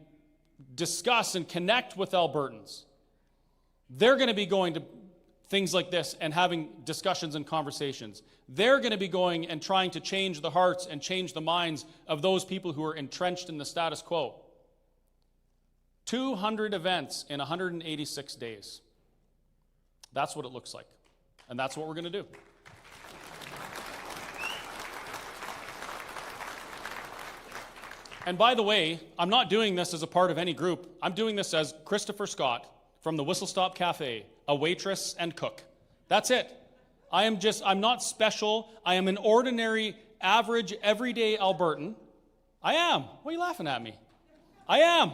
discuss and connect with Albertans. They're going to be going to things like this and having discussions and conversations. They're going to be going and trying to change the hearts and change the minds of those people who are entrenched in the status quo. 200 events in 186 days. That's what it looks like. And that's what we're going to do. And by the way, I'm not doing this as a part of any group. I'm doing this as Christopher Scott from the Whistle Stop Cafe, a waitress and cook. That's it. I'm not special. I am an ordinary, average, everyday Albertan. I am. Why are you laughing at me? I am.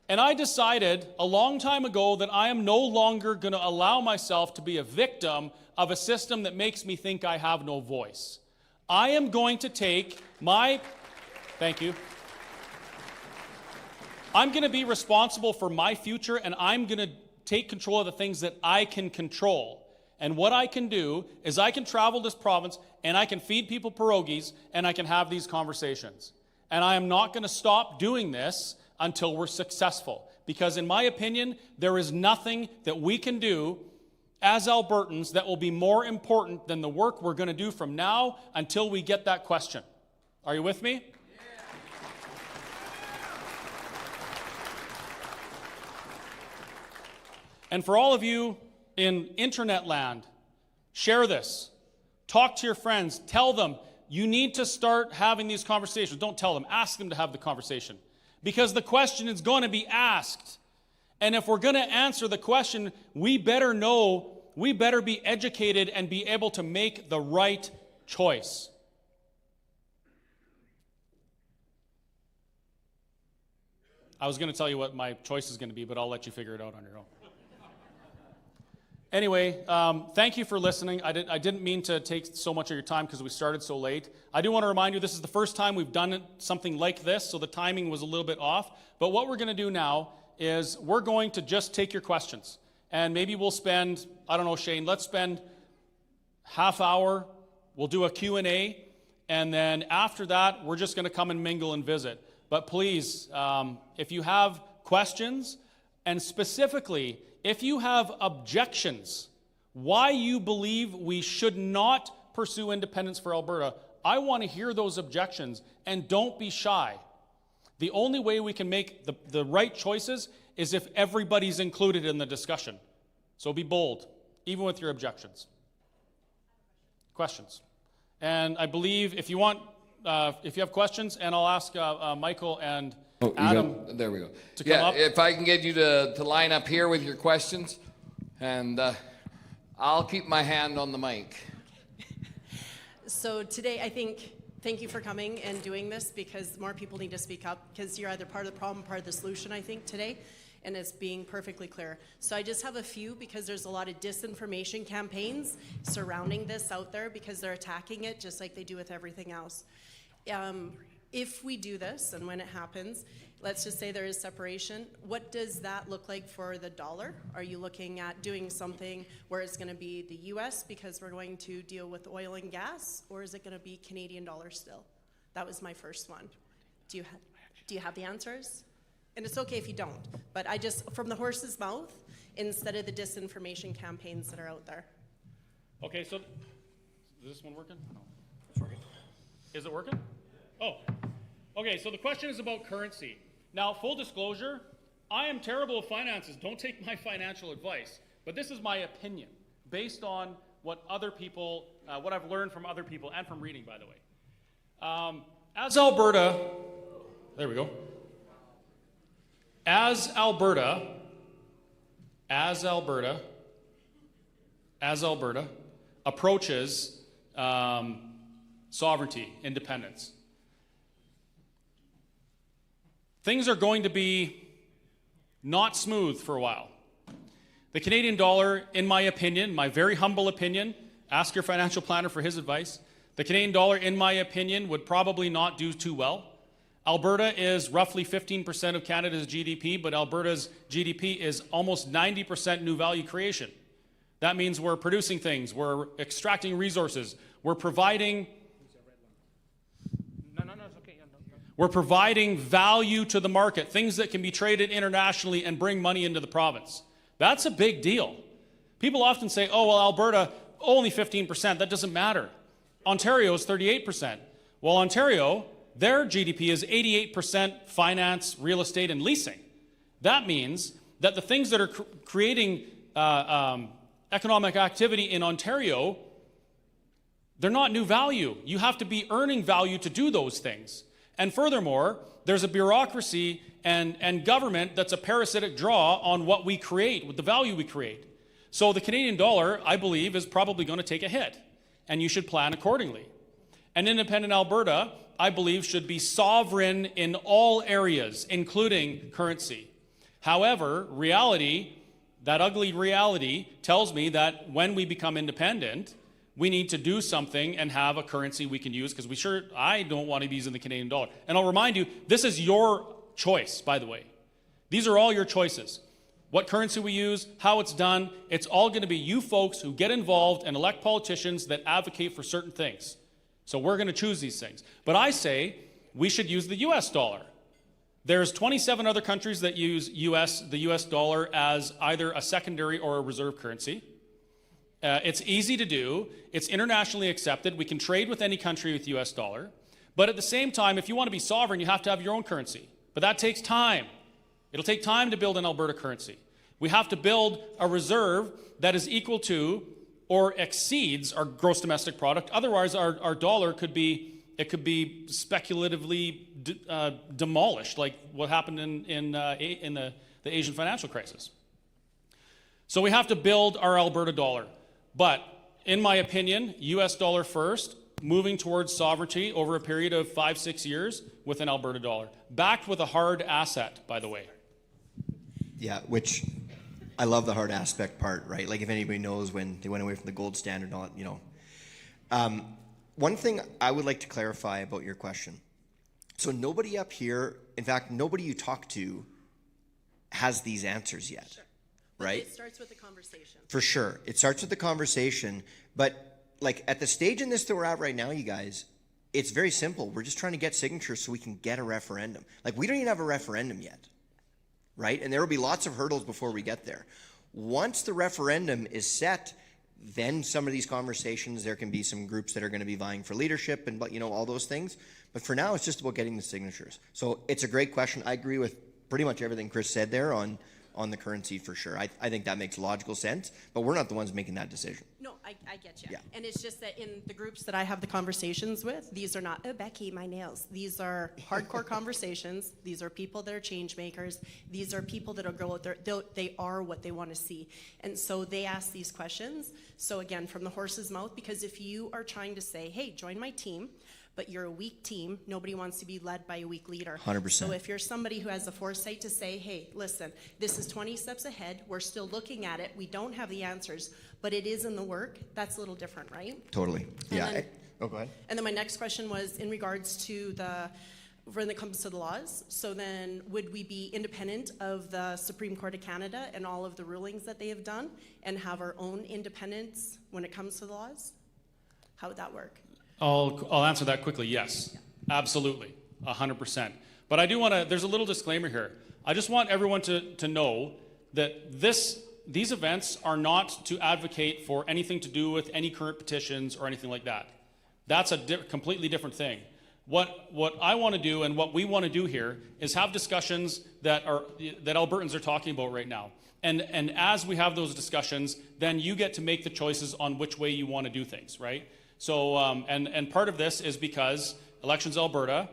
And I decided a long time ago that I am no longer going to allow myself to be a victim of a system that makes me think I have no voice. I am going to take my... Thank you. I'm going to be responsible for my future, and I'm going to take control of the things that I can control. And what I can do is I can travel this province, and I can feed people pierogies, and I can have these conversations. And I am not going to stop doing this until we're successful. Because in my opinion, there is nothing that we can do as Albertans that will be more important than the work we're going to do from now until we get that question. Are you with me? And for all of you in internet land, share this. Talk to your friends. Tell them you need to start having these conversations. Don't tell them. Ask them to have the conversation. Because the question is going to be asked. And if we're going to answer the question, we better know, we better be educated and be able to make the right choice. I was going to tell you what my choice is going to be, but I'll let you figure it out on your own. Anyway, thank you for listening. I didn't mean to take so much of your time because we started so late. I do want to remind you this is the first time we've done something like this, so the timing was a little bit off. But what we're going to do now is we're going to just take your questions. And maybe we'll spend, I don't know, Shane, let's spend half hour. We'll do a Q&A. And then after that, we're just going to come and mingle and visit. But please, if you have questions, and specifically, if you have objections, why you believe we should not pursue independence for Alberta, I want to hear those objections, and don't be shy. The only way we can make the right choices is if everybody's included in the discussion. So be bold, even with your objections. Questions? And I believe if you have questions, and I'll ask Michael and Adam, there we go. To come up. If I can get you to line up here with your questions, and I'll keep my hand on the mic. So today, I think, thank you for coming and doing this, because more people need to speak up, because you're either part of the problem, part of the solution, I think, today, and it's being perfectly clear. So I just have a few, because there's a lot of disinformation campaigns surrounding this out there, because they're attacking it just like they do with everything else. If we do this, and when it happens, let's just say there is separation, what does that look like for the dollar? Are you looking at doing something where it's going to be the US because we're going to deal with oil and gas, or is it going to be Canadian dollars still? That was my first one. Do you have the answers? And it's okay if you don't, but I just, from the horse's mouth, instead of the disinformation campaigns that are out there. Okay, so is this one working? No. It's working. Is it working? Oh, okay, so the question is about currency. Now, full disclosure, I am terrible at finances. Don't take my financial advice. But this is my opinion, based on what other people, what I've learned from other people, and from reading, by the way. As Alberta, there we go. As Alberta approaches sovereignty, independence, things are going to be not smooth for a while. The Canadian dollar, in my opinion, my very humble opinion, ask your financial planner for his advice, the Canadian dollar, in my opinion, would probably not do too well. Alberta is roughly 15% of Canada's GDP, but Alberta's GDP is almost 90% new value creation. That means we're producing things, we're extracting resources, we're providing value to the market, things that can be traded internationally and bring money into the province. That's a big deal. People often say, oh, well, Alberta, only 15%, that doesn't matter. Ontario is 38%. Well, Ontario, their GDP is 88% finance, real estate, and leasing. That means that the things that are creating economic activity in Ontario, they're not new value. You have to be earning value to do those things. And furthermore, there's a bureaucracy and government that's a parasitic draw on what we create, with the value we create. So the Canadian dollar, I believe, is probably going to take a hit, and you should plan accordingly. An independent Alberta, I believe, should be sovereign in all areas, including currency. However, reality, that ugly reality, tells me that when we become independent, we need to do something and have a currency we can use, because I don't want to be using the Canadian dollar. And I'll remind you, this is your choice, by the way. These are all your choices. What currency we use, how it's done, it's all going to be you folks who get involved and elect politicians that advocate for certain things. So we're going to choose these things. But I say we should use the US dollar. There's 27 other countries that use the US dollar as either a secondary or a reserve currency. It's easy to do. It's internationally accepted. We can trade with any country with US dollar. But at the same time, if you want to be sovereign, you have to have your own currency. But that takes time. It'll take time to build an Alberta currency. We have to build a reserve that is equal to or exceeds our gross domestic product. Otherwise, our dollar could be speculatively demolished, like what happened in the Asian financial crisis. So we have to build our Alberta dollar. But in my opinion, US dollar first, moving towards sovereignty over a period of 5-6 years with an Alberta dollar, backed with a hard asset, by the way. Yeah, which I love the hard aspect part, right? Like if anybody knows when they went away from the gold standard, and all that, you know. One thing I would like to clarify about your question. So nobody up here, in fact, nobody you talk to has these answers yet, Sure. right? But it starts with the conversation. For sure. It starts with the conversation, but like at the stage in this that we're at right now, you guys, it's very simple. We're just trying to get signatures so we can get a referendum. Like we don't even have a referendum yet, right? And there will be lots of hurdles before we get there. Once the referendum is set, then some of these conversations, there can be some groups that are going to be vying for leadership and, you know, all those things. But for now, it's just about getting the signatures. So it's a great question. I agree with pretty much everything Chris said there on the currency for sure. I think that makes logical sense, but we're not the ones making that decision. No, I get you. Yeah. And it's just that in the groups that I have the conversations with, these are not, oh, Becky, my nails. These are hardcore conversations. These are people that are change makers. These are people that are go out there. They are what they want to see. And so they ask these questions. So again, from the horse's mouth, because if you are trying to say, hey, join my team, but you're a weak team, nobody wants to be led by a weak leader. 100%. So if you're somebody who has the foresight to say, hey, listen, this is 20 steps ahead, we're still looking at it, we don't have the answers, but it is in the work, that's a little different, right? Totally. Yeah. then- Oh, go ahead. And then my next question was in regards to when it comes to the laws, so then would we be independent of the Supreme Court of Canada and all of the rulings that they have done and have our own independence when it comes to the laws? How would that work? I'll answer that quickly. Yes, absolutely, 100%. But I do want to, there's a little disclaimer here. I just want everyone to know that these events are not to advocate for anything to do with any current petitions or anything like that. That's a completely different thing. What I want to do and what we want to do here is have discussions that Albertans are talking about right now. And as we have those discussions, then you get to make the choices on which way you want to do things, right? So, and part of this is because Elections Alberta,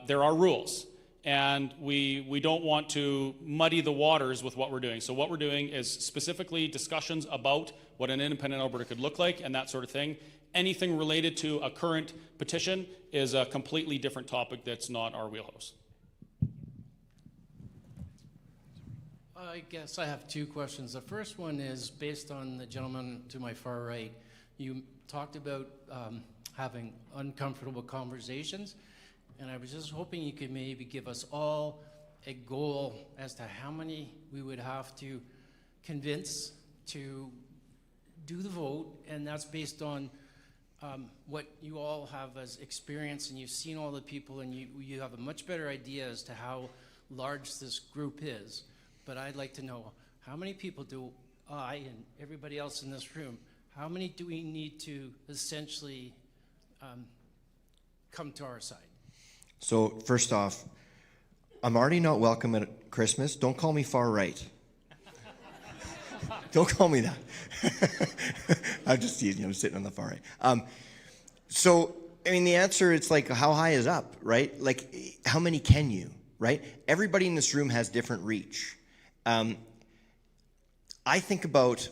there are rules. and we don't want to muddy the waters with what we're doing. So what we're doing is specifically discussions about what an independent Alberta could look like and that sort of thing. Anything related to a current petition is a completely different topic that's not our wheelhouse. I guess I have two questions. The first one is based on the gentleman to my far right. You talked about having uncomfortable conversations, and I was just hoping you could maybe give us all a goal as to how many we would have to convince to do the vote, and that's based on what you all have as experience, and you've seen all the people, and you have a much better idea as to how large this group is. But I'd like to know, how many people do I and everybody else in this room, how many do we need to essentially come to our side? So first off, I'm already not welcome at Christmas. Don't call me far right. Don't call me that. I'm just teasing. I'm sitting on the far right. So, I mean, the answer, it's like, how high is up, right? Like, how many can you, right? Everybody in this room has different reach. I think about,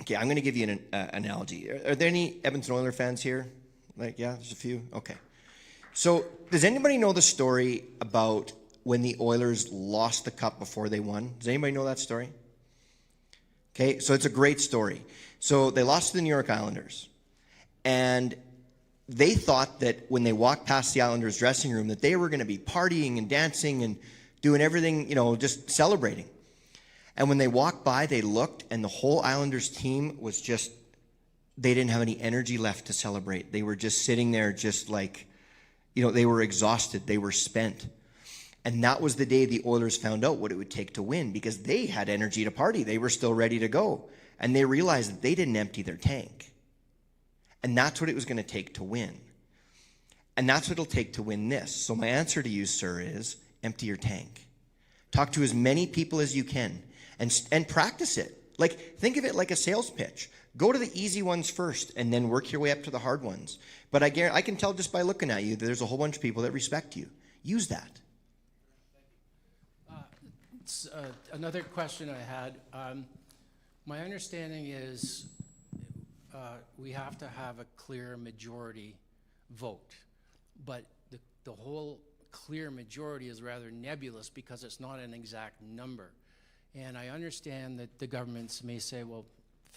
okay, I'm going to give you an analogy. Are there any Edmonton Oilers fans here? Like, yeah, there's a few? Okay. So, does anybody know the story about when the Oilers lost the cup before they won? Does anybody know that story? Okay, so it's a great story. So, they lost to the New York Islanders. And they thought that when they walked past the Islanders' dressing room that they were going to be partying and dancing and doing everything, you know, just celebrating. And when they walked by, they looked, and the whole Islanders team was just, they didn't have any energy left to celebrate. They were just sitting there just like, you know, they were exhausted. They were spent. And that was the day the Oilers found out what it would take to win, because they had energy to party. They were still ready to go. And they realized that they didn't empty their tank. And that's what it was going to take to win. And that's what it'll take to win this. So my answer to you, sir, is empty your tank. Talk to as many people as you can and practice it. Like, think of it like a sales pitch. Go to the easy ones first and then work your way up to the hard ones. But I can tell just by looking at you that there's a whole bunch of people that respect you. Use that. Another question I had. My understanding is we have to have a clear majority vote, but the whole clear majority is rather nebulous because it's not an exact number. And I understand that the governments may say, well,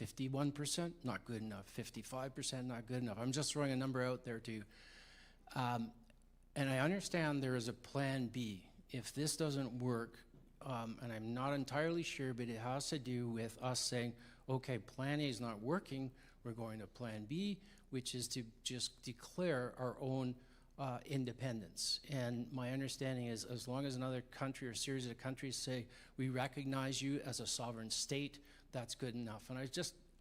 51%, not good enough, 55%, not good enough. I'm just throwing a number out there too. And I understand there is a plan B. If this doesn't work, and I'm not entirely sure, but it has to do with us saying, okay, plan A is not working, we're going to plan B, which is to just declare our own independence. And my understanding is, as long as another country or series of countries say, we recognize you as a sovereign state, that's good enough. And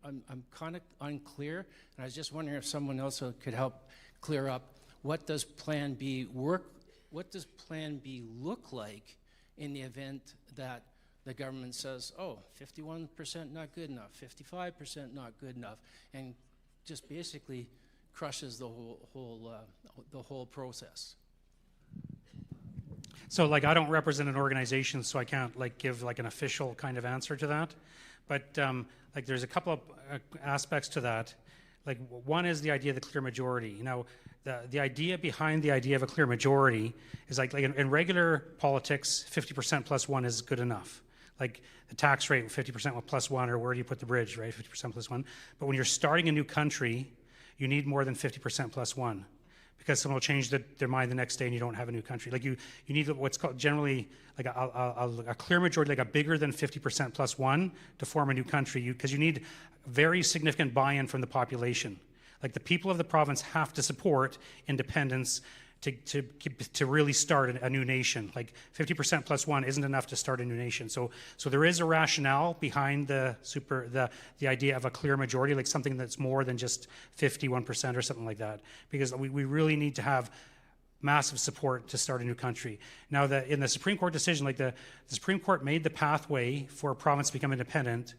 I'm kind of unclear, and I was just wondering if someone else could help clear up, what does plan B work, what does plan B look like in the event that the government says, oh, 51% not good enough, 55% not good enough, and just basically crushes the whole process. So, like, I don't represent an organization, so I can't, like, give, like, an official kind of answer to that. But, like, there's a couple of aspects to that. Like, one is the idea of the clear majority. Now, the idea behind the idea of a clear majority is like in regular politics, 50% plus one is good enough. Like the tax rate, 50% plus one, or where do you put the bridge, right? 50% plus one. But when you're starting a new country, you need more than 50% plus one, because someone will change their mind the next day and you don't have a new country. Like you need what's called generally like a clear majority, like a bigger than 50% plus one to form a new country, because you need very significant buy-in from the population. Like the people of the province have to support independence to really start a new nation. Like 50% plus one isn't enough to start a new nation. So there is a rationale behind the idea of a clear majority, like something that's more than just 51% or something like that, because we really need to have massive support to start a new country. Now, in the Supreme Court decision, like the Supreme Court made the pathway for a province to become independent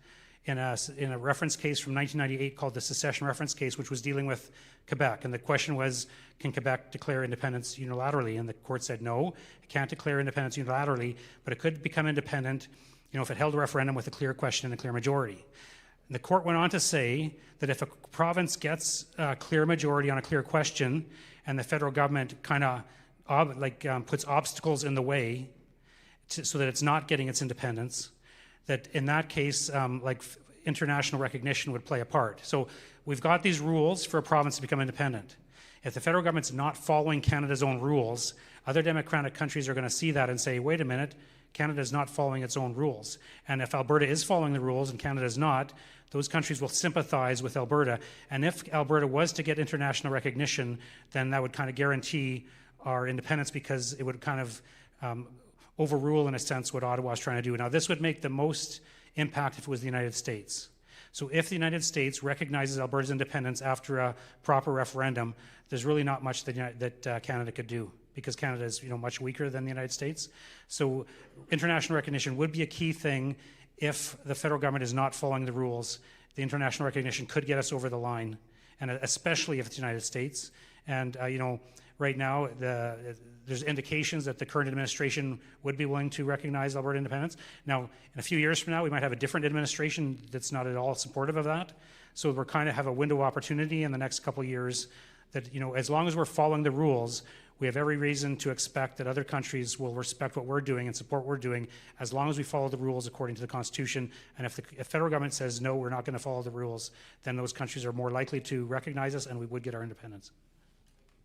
in a reference case from 1998 called the Secession Reference Case, which was dealing with Quebec. And the question was, can Quebec declare independence unilaterally? And the court said, no, it can't declare independence unilaterally, but it could become independent, if it held a referendum with a clear question and a clear majority. And the court went on to say that if a province gets a clear majority on a clear question and the federal government kind of puts obstacles in the way so that it's not getting its independence, that in that case, international recognition would play a part. So we've got these rules for a province to become independent. If the federal government's not following Canada's own rules, other democratic countries are going to see that and say, wait a minute, Canada is not following its own rules. And if Alberta is following the rules and Canada is not, those countries will sympathize with Alberta. And if Alberta was to get international recognition, then that would kind of guarantee our independence, because it would kind of overrule, in a sense, what Ottawa is trying to do. Now, this would make the most impact if it was the United States. So if the United States recognizes Alberta's independence after a proper referendum, there's really not much that Canada could do, because Canada is much weaker than the United States. So international recognition would be a key thing. If the federal government is not following the rules, the international recognition could get us over the line, and especially if it's the United States. And right now, there's indications that the current administration would be willing to recognize Alberta independence. Now, in a few years from now, we might have a different administration that's not at all supportive of that. So we're kind of have a window of opportunity in the next couple of years that, as long as we're following the rules, we have every reason to expect that other countries will respect what we're doing and support what we're doing, as long as we follow the rules according to the Constitution. And if the federal government says, no, we're not going to follow the rules, then those countries are more likely to recognize us, and we would get our independence.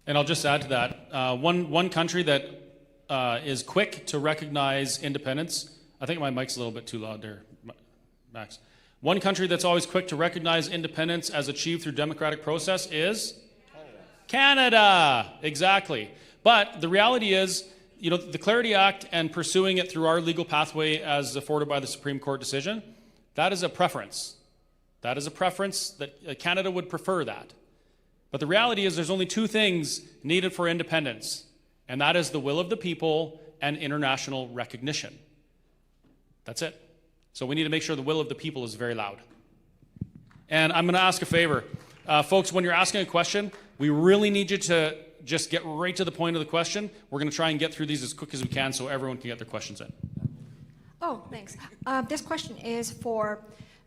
And I'll just add to that, one country that is quick to recognize independence, I think my mic's a little bit too loud there, Max. One country that's always quick to recognize independence as achieved through democratic process is Canada. Exactly. But the reality is, the Clarity Act and pursuing it through our legal pathway as afforded by the Supreme Court decision, that is a preference. That is a preference that Canada would prefer that. But the reality is there's only two things needed for independence, and that is the will of the people and international recognition. That's it. So we need to make sure the will of the people is very loud. And I'm going to ask a favor. Folks, when you're asking a question, we really need you to just get right to the point of the question. We're going to try and get through these as quick as we can so everyone can get their questions in. Oh, thanks. This question is for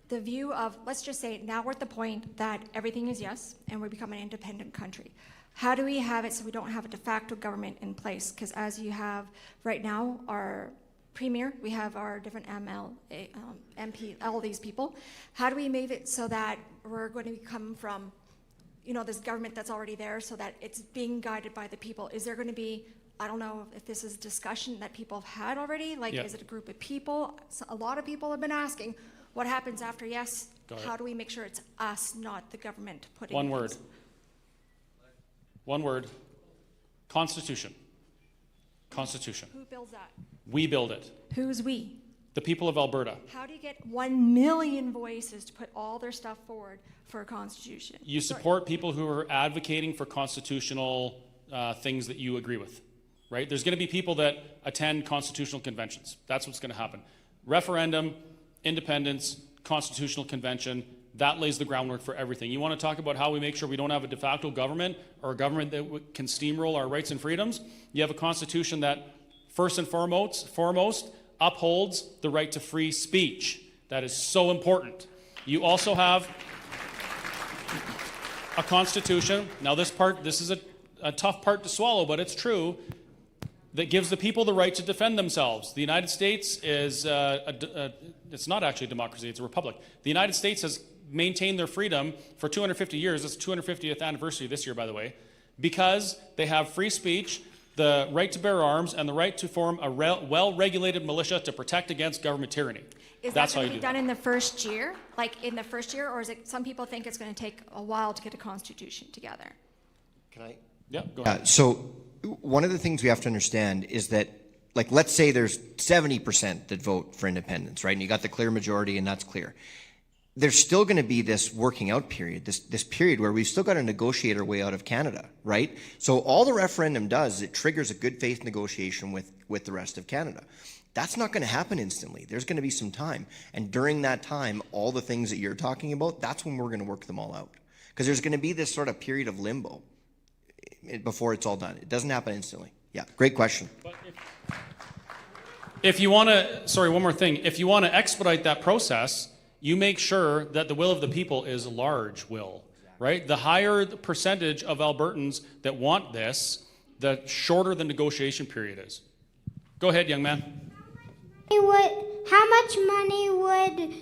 the view of, let's just say, now we're at the point that everything is yes, and we become an independent country. How do we have it so we don't have a de facto government in place? Because as you have right now, our premier, we have our different MP, all these people. How do we make it so that we're going to come from, this government that's already there, so that it's being guided by the people? Is there going to be, I don't know if this is a discussion that people have had already, Is it a group of people? So a lot of people have been asking, what happens after yes? How do we make sure it's us, not the government putting One word. One word. Constitution. Constitution. Who builds that? We build it. Who's we? The people of Alberta. How do you get 1 million voices to put all their stuff forward for a constitution? You support people who are advocating for constitutional things that you agree with, right? There's going to be people that attend constitutional conventions. That's what's going to happen. Referendum, independence, constitutional convention, that lays the groundwork for everything. You want to talk about how we make sure we don't have a de facto government or a government that can steamroll our rights and freedoms? You have a constitution that first and foremost upholds the right to free speech. That is so important. You also have a constitution, now this is a tough part to swallow, but it's true, that gives the people the right to defend themselves. The United States is, it's not actually a democracy, it's a republic. The United States has maintained their freedom for 250 years, it's the 250th anniversary this year, by the way, because they have free speech, the right to bear arms, and the right to form a well-regulated militia to protect against government tyranny. That's that going to be done in the first year? In the first year, or is it, some people think it's going to take a while to get a constitution together? Can I? Yeah, go ahead. So one of the things we have to understand is that, let's say there's 70% that vote for independence, right? And you got the clear majority, and that's clear. There's still going to be this working out period, this period where we've still got to negotiate our way out of Canada, right? So all the referendum does is it triggers a good faith negotiation with the rest of Canada. That's not going to happen instantly. There's going to be some time. And during that time, all the things that you're talking about, that's when we're going to work them all out. Because there's going to be this sort of period of limbo before it's all done. It doesn't happen instantly. Yeah, great question. But if you want to, sorry, one more thing. If you want to expedite that process, you make sure that the will of the people is a large will, right? The higher the percentage of Albertans that want this, the shorter the negotiation period is. Go ahead, young man. How much money would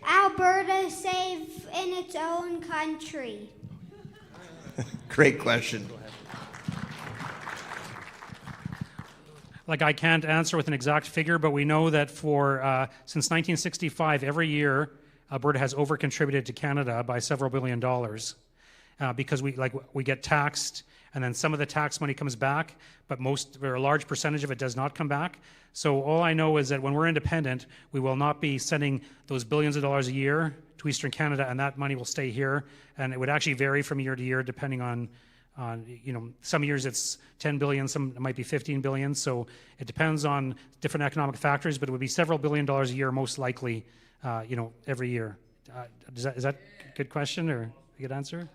Alberta save in its own country? Great question. Like, I can't answer with an exact figure, but we know that for since 1965, every year, Alberta has over-contributed to Canada by several $billion because we get taxed, and then some of the tax money comes back, but a large percentage of it does not come back. So all I know is that when we're independent, we will not be sending those billions of dollars a year to Eastern Canada, and that money will stay here. And it would actually vary from year to year depending on some years it's 10 billion, some it might be 15 billion. So it depends on different economic factors, but it would be several $billion a year, most likely, every year. Is that a good question or a good answer?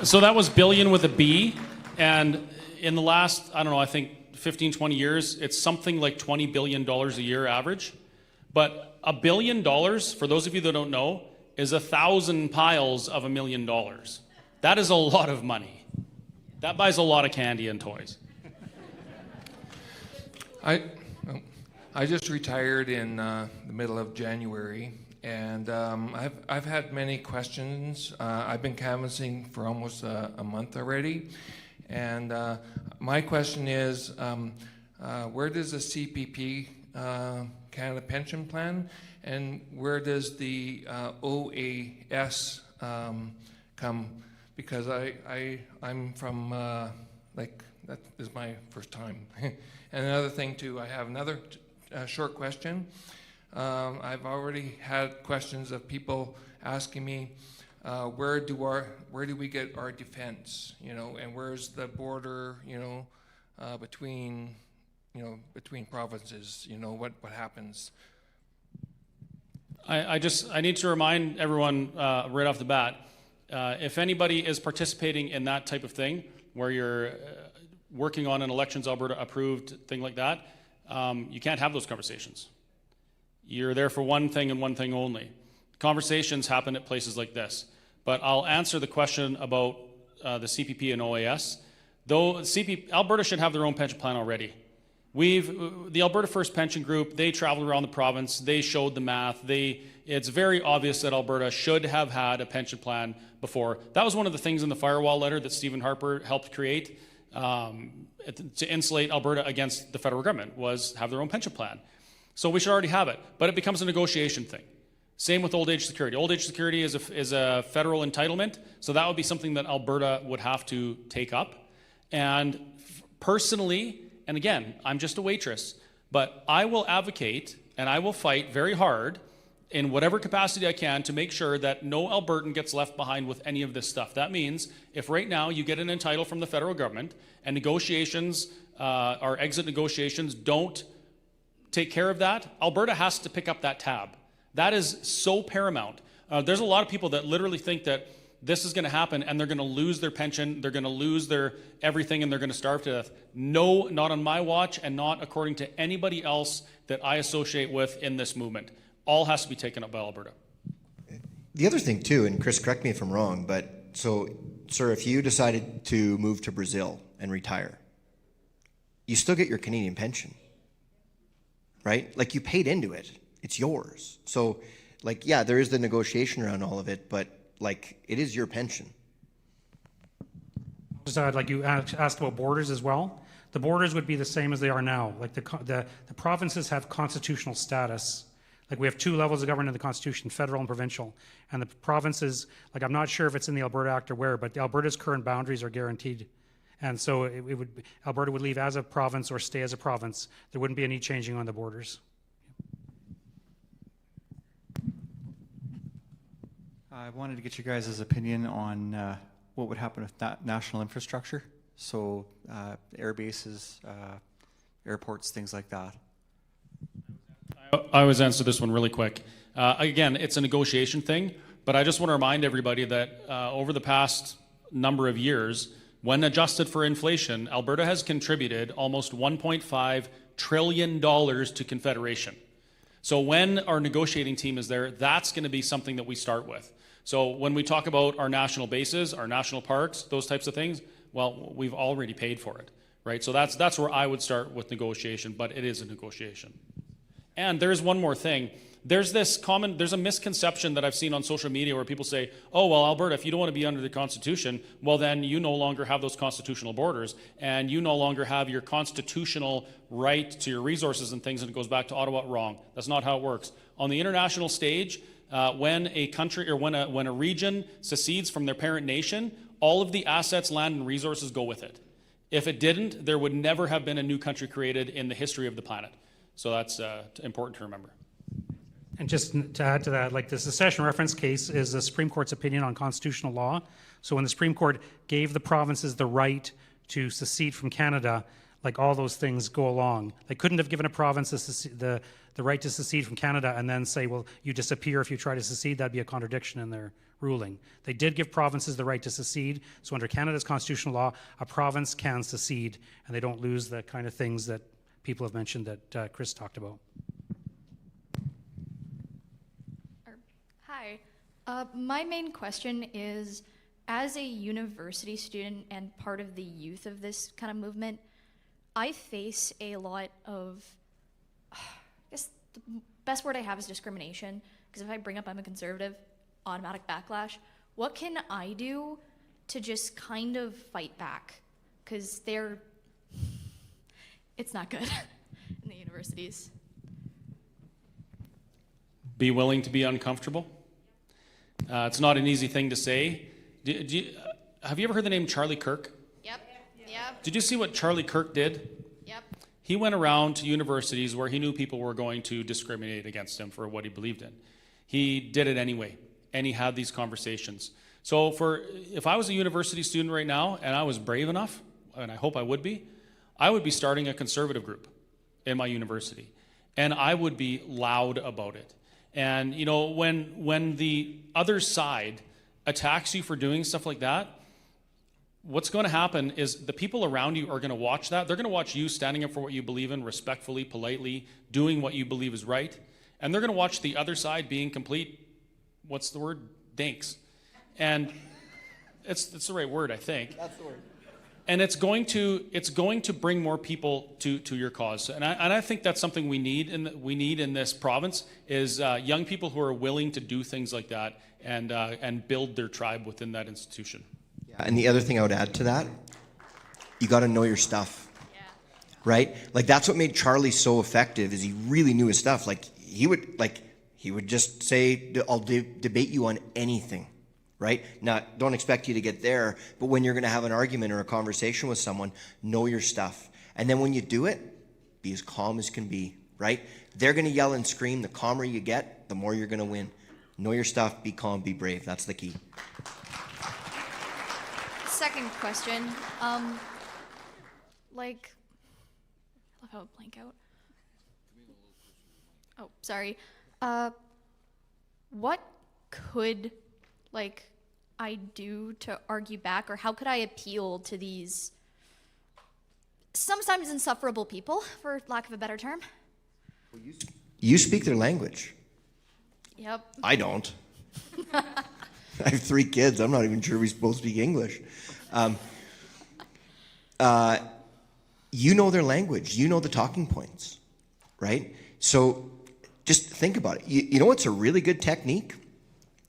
So that was billion with a B, and in the last, I don't know, I think 15, 20 years, it's something like $20 billion a year average. But $1 billion, for those of you that don't know, is 1,000 piles of $1 million. That is a lot of money. That buys a lot of candy and toys. I just retired in the middle of January, and I've had many questions. I've been canvassing for almost a month already, and my question is, where does the CPP Canada Pension Plan, and where does the OAS come? Because I'm from that is my first time. And another thing too, I have another short question. I've already had questions of people asking me, where do we get our defense, and where's the border, between provinces, what happens? I need to remind everyone right off the bat, if anybody is participating in that type of thing, where you're working on an Elections Alberta approved thing like that, you can't have those conversations. You're there for one thing and one thing only. Conversations happen at places like this. But I'll answer the question about the CPP and OAS. Though Alberta should have their own pension plan already. The Alberta First Pension Group, they traveled around the province, they showed the math, it's very obvious that Alberta should have had a pension plan before. That was one of the things in the firewall letter that Stephen Harper helped create to insulate Alberta against the federal government, was have their own pension plan. So we should already have it, but it becomes a negotiation thing. Same with old age security. Old age security is a federal entitlement, so that would be something that Alberta would have to take up. And personally, and again, I'm just a waitress, but I will advocate and I will fight very hard in whatever capacity I can to make sure that no Albertan gets left behind with any of this stuff. That means if right now you get an entitle from the federal government and negotiations, or exit negotiations don't take care of that, Alberta has to pick up that tab. That is so paramount. There's a lot of people that literally think that this is going to happen and they're going to lose their pension, they're going to lose their everything, and they're going to starve to death. No, not on my watch, and not according to anybody else that I associate with in this movement. All has to be taken up by Alberta. The other thing too, and Chris, correct me if I'm wrong, but so, sir, if you decided to move to Brazil and retire, you still get your Canadian pension, right? Like, you paid into it. It's yours. So, like, yeah, there is the negotiation around all of it, but like, it is your pension. Just like you asked about borders as well. The borders would be the same as they are now. Like the provinces have constitutional status. Like, we have two levels of government in the Constitution, federal and provincial. And the provinces, like, I'm not sure if it's in the Alberta Act or where, but Alberta's current boundaries are guaranteed. And so Alberta would leave as a province or stay as a province. There wouldn't be any changing on the borders. I wanted to get you guys' opinion on what would happen with national infrastructure. So air bases, airports, things like that. I always answer this one really quick. Again, it's a negotiation thing, but I just want to remind everybody that over the past number of years, when adjusted for inflation, Alberta has contributed almost $1.5 trillion to Confederation. So when our negotiating team is there, that's going to be something that we start with. So when we talk about our national bases, our national parks, those types of things, well, we've already paid for it, right? So that's where I would start with negotiation, but it is a negotiation. And there's one more thing. There's a misconception that I've seen on social media where people say, oh, well, Alberta, if you don't want to be under the Constitution, well, then you no longer have those constitutional borders, and you no longer have your constitutional right to your resources and things, and it goes back to Ottawa. Wrong. That's not how it works. On the international stage, when a country or when a region secedes from their parent nation, all of the assets, land, and resources go with it. If it didn't, there would never have been a new country created in the history of the planet. So that's important to remember. And just to add to that, like the secession reference case is the Supreme Court's opinion on constitutional law. So when the Supreme Court gave the provinces the right to secede from Canada, like all those things go along. They couldn't have given a province the right to secede from Canada and then say, well, you disappear if you try to secede. That'd be a contradiction in their ruling. They did give provinces the right to secede. So under Canada's constitutional law, a province can secede, and they don't lose the kind of things that people have mentioned that Chris talked about. Hi. My main question is, as a university student and part of the youth of this kind of movement, I face a lot of, I guess the best word I have is discrimination, because if I bring up I'm a conservative, automatic backlash. What can I do to just kind of fight back? Because it's not good in the universities. Be willing to be uncomfortable. It's not an easy thing to say. Have you ever heard the name Charlie Kirk? Yep. Did you see what Charlie Kirk did? Yep. He went around to universities where he knew people were going to discriminate against him for what he believed in. He did it anyway, and he had these conversations. So if I was a university student right now and I was brave enough, and I hope I would be starting a conservative group in my university, and I would be loud about it. And you know, when the other side attacks you for doing stuff like that, what's going to happen is the people around you are going to watch that. They're going to watch you standing up for what you believe in, respectfully, politely, doing what you believe is right. And they're going to watch the other side being complete, what's the word? Dinks. And it's the right word, I think. That's the word. And it's going to bring more people to your cause. And I think that's something we need in this province is young people who are willing to do things like that and build their tribe within that institution. Yeah, and the other thing I would add to that, you got to know your stuff. Yeah. Right? Like that's what made Charlie so effective is he really knew his stuff. Like he would just say, I'll debate you on anything. Right? Now, don't expect you to get there, but when you're going to have an argument or a conversation with someone, know your stuff. And then when you do it, be as calm as can be, right? They're going to yell and scream. The calmer you get, the more you're going to win. Know your stuff, be calm, be brave. That's the key. Second question. I love how it blank out. Oh, sorry. What could, I do to argue back, or how could I appeal to these sometimes insufferable people, for lack of a better term? You speak their language. Yep. I don't. I have 3 kids. I'm not even sure we both speak English. You know their language. You know the talking points, right? So just think about it. You know what's a really good technique?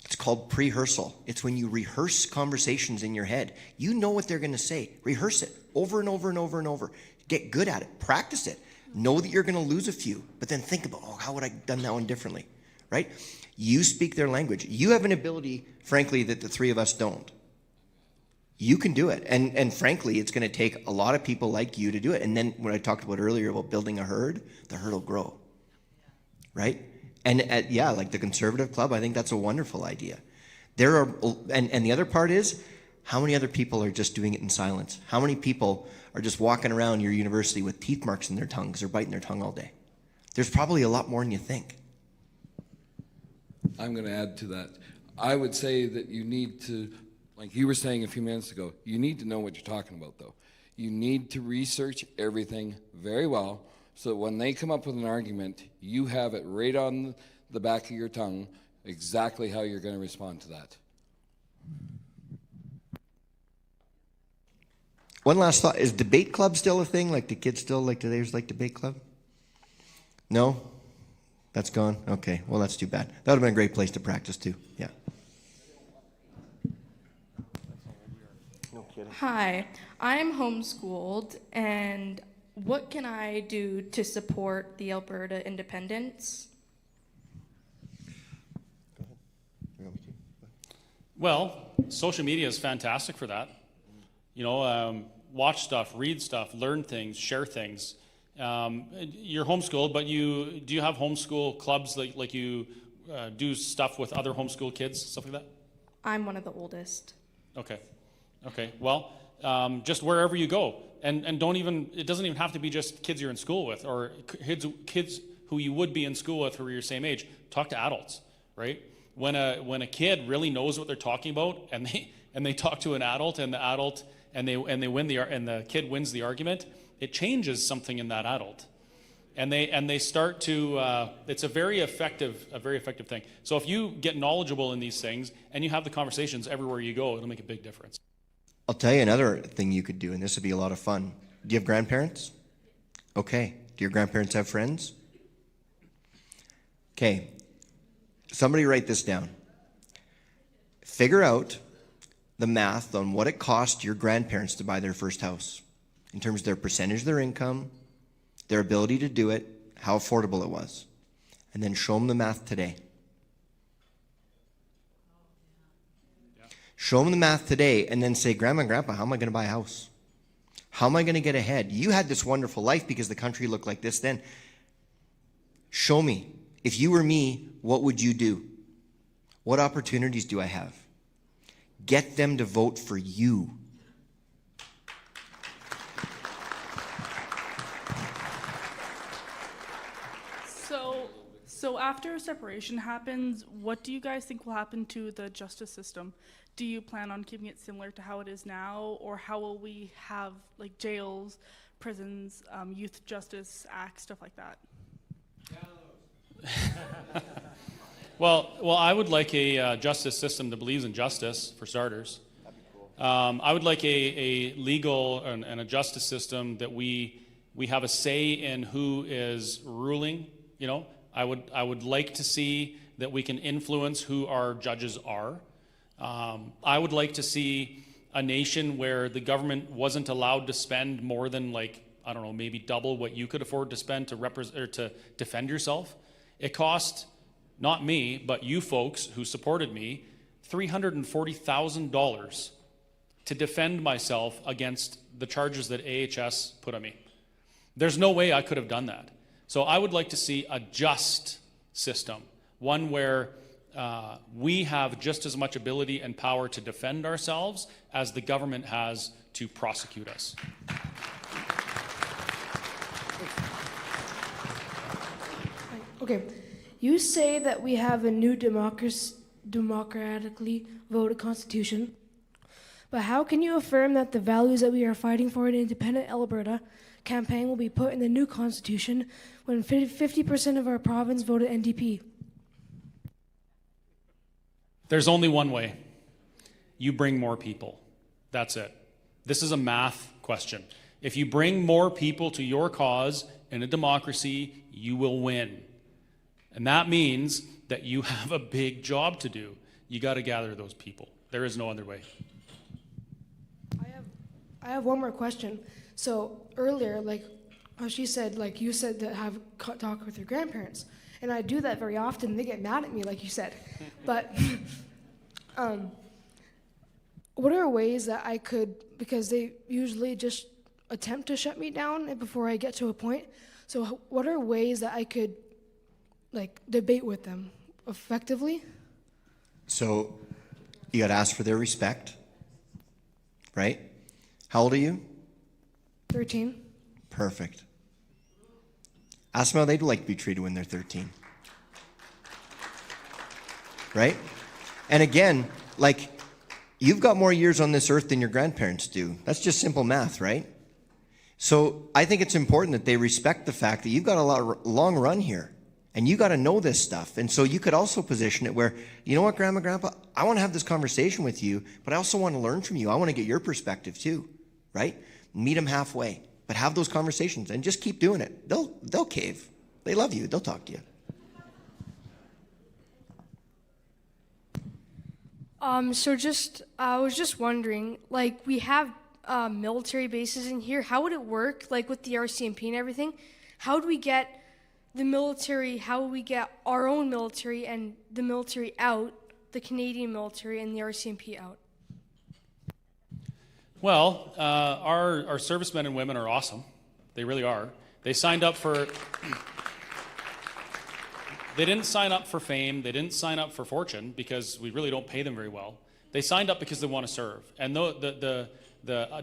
It's called pre-rehearsal. It's when you rehearse conversations in your head. You know what they're going to say. Rehearse it over and over and over and over. Get good at it. Practice it. Know that you're going to lose a few, but then think about, how would I have done that one differently, right? You speak their language. You have an ability, frankly, that the 3 of us don't. You can do it. And frankly, it's going to take a lot of people like you to do it. And then when I talked about earlier about building a herd, the herd will grow, right? And like the Conservative Club, I think that's a wonderful idea. And the other part is, How many other people are just doing it in silence? How many people are just walking around your university with teeth marks in their tongue because they're biting their tongue all day? There's probably a lot more than you think. I'm going to add to that. I would say that you need to, like you were saying a few minutes ago, you need to know what you're talking about, though. You need to research everything very well so that when they come up with an argument, you have it right on the back of your tongue exactly how you're going to respond to that. One last thought. Is debate club still a thing? Like, do kids still like, do they like debate club? No? That's gone? Okay. Well, that's too bad. That would have been a great place to practice too. Yeah. No kidding. Hi, I'm homeschooled, and what can I do to support the Alberta independence? Well, social media is fantastic for that. You know, watch stuff, read stuff, learn things, share things. You're homeschooled, but do you have homeschool clubs like you do stuff with other homeschool kids, stuff like that? I'm one of the oldest. Okay. Well, just wherever you go, and don't even, it doesn't even have to be just kids you're in school with or kids who you would be in school with who are your same age. Talk to adults, right? When a kid really knows what they're talking about and they talk to an adult and they win and the kid wins the argument, it changes something in that adult, and they start to. It's a very effective thing. So if you get knowledgeable in these things and you have the conversations everywhere you go, it'll make a big difference. I'll tell you another thing you could do, and this would be a lot of fun. Do you have grandparents? Okay. Do your grandparents have friends? Okay. Somebody write this down. Figure out the math on what it cost your grandparents to buy their first house in terms of their percentage of their income, their ability to do it, how affordable it was, and then show them the math today. Show them the math today and then say, Grandma and Grandpa, how am I going to buy a house? How am I going to get ahead? You had this wonderful life because the country looked like this then. Show me. If you were me, what would you do? What opportunities do I have? Get them to vote for you. So after separation happens, what do you guys think will happen to the justice system? Do you plan on keeping it similar to how it is now, or how will we have like jails, prisons, youth justice act, stuff like that? Well, I would like a justice system that believes in justice, for starters. That'd be cool. I would like a legal and a justice system that we have a say in who is ruling. You know, I would like to see that we can influence who our judges are. I would like to see a nation where the government wasn't allowed to spend more than, like, I don't know, maybe double what you could afford to spend to defend yourself. It cost, not me, but you folks who supported me, $340,000 to defend myself against the charges that AHS put on me. There's no way I could have done that. So I would like to see a just system, one where we have just as much ability and power to defend ourselves as the government has to prosecute us. Okay, you say that we have a new democratically voted constitution, but how can you affirm that the values that we are fighting for in independent Alberta campaign will be put in the new constitution when 50% of our province voted NDP? There's only one way. You bring more people. That's it. This is a math question. If you bring more people to your cause in a democracy, you will win. And that means that you have a big job to do. You got to gather those people. There is no other way. I have one more question. So earlier, like how she said, like you said that have talk with your grandparents, and I do that very often. They get mad at me, like you said. But what are ways that I could, because they usually just attempt to shut me down before I get to a point. So what are ways that I could like debate with them effectively? So you got to ask for their respect. right? How old are you? 13. Perfect. Ask them how they'd like to be treated when they're 13. Right? And again, like, you've got more years on this earth than your grandparents do. That's just simple math, right? So I think it's important that they respect the fact that you've got a long run here. And you got to know this stuff. And so you could also position it where, you know what, Grandma, Grandpa, I want to have this conversation with you, but I also want to learn from you. I want to get your perspective too, right? Meet them halfway, but have those conversations and just keep doing it. They'll cave. They love you. They'll talk to you. I was just wondering, like, we have military bases in here. How would it work, like with the RCMP and everything? How would we get the military, how would we get our own military and the military out, the Canadian military and the RCMP out? Well, our servicemen and women are awesome. They really are. They signed up for... They didn't sign up for fame. They didn't sign up for fortune because we really don't pay them very well. They signed up because they want to serve. And the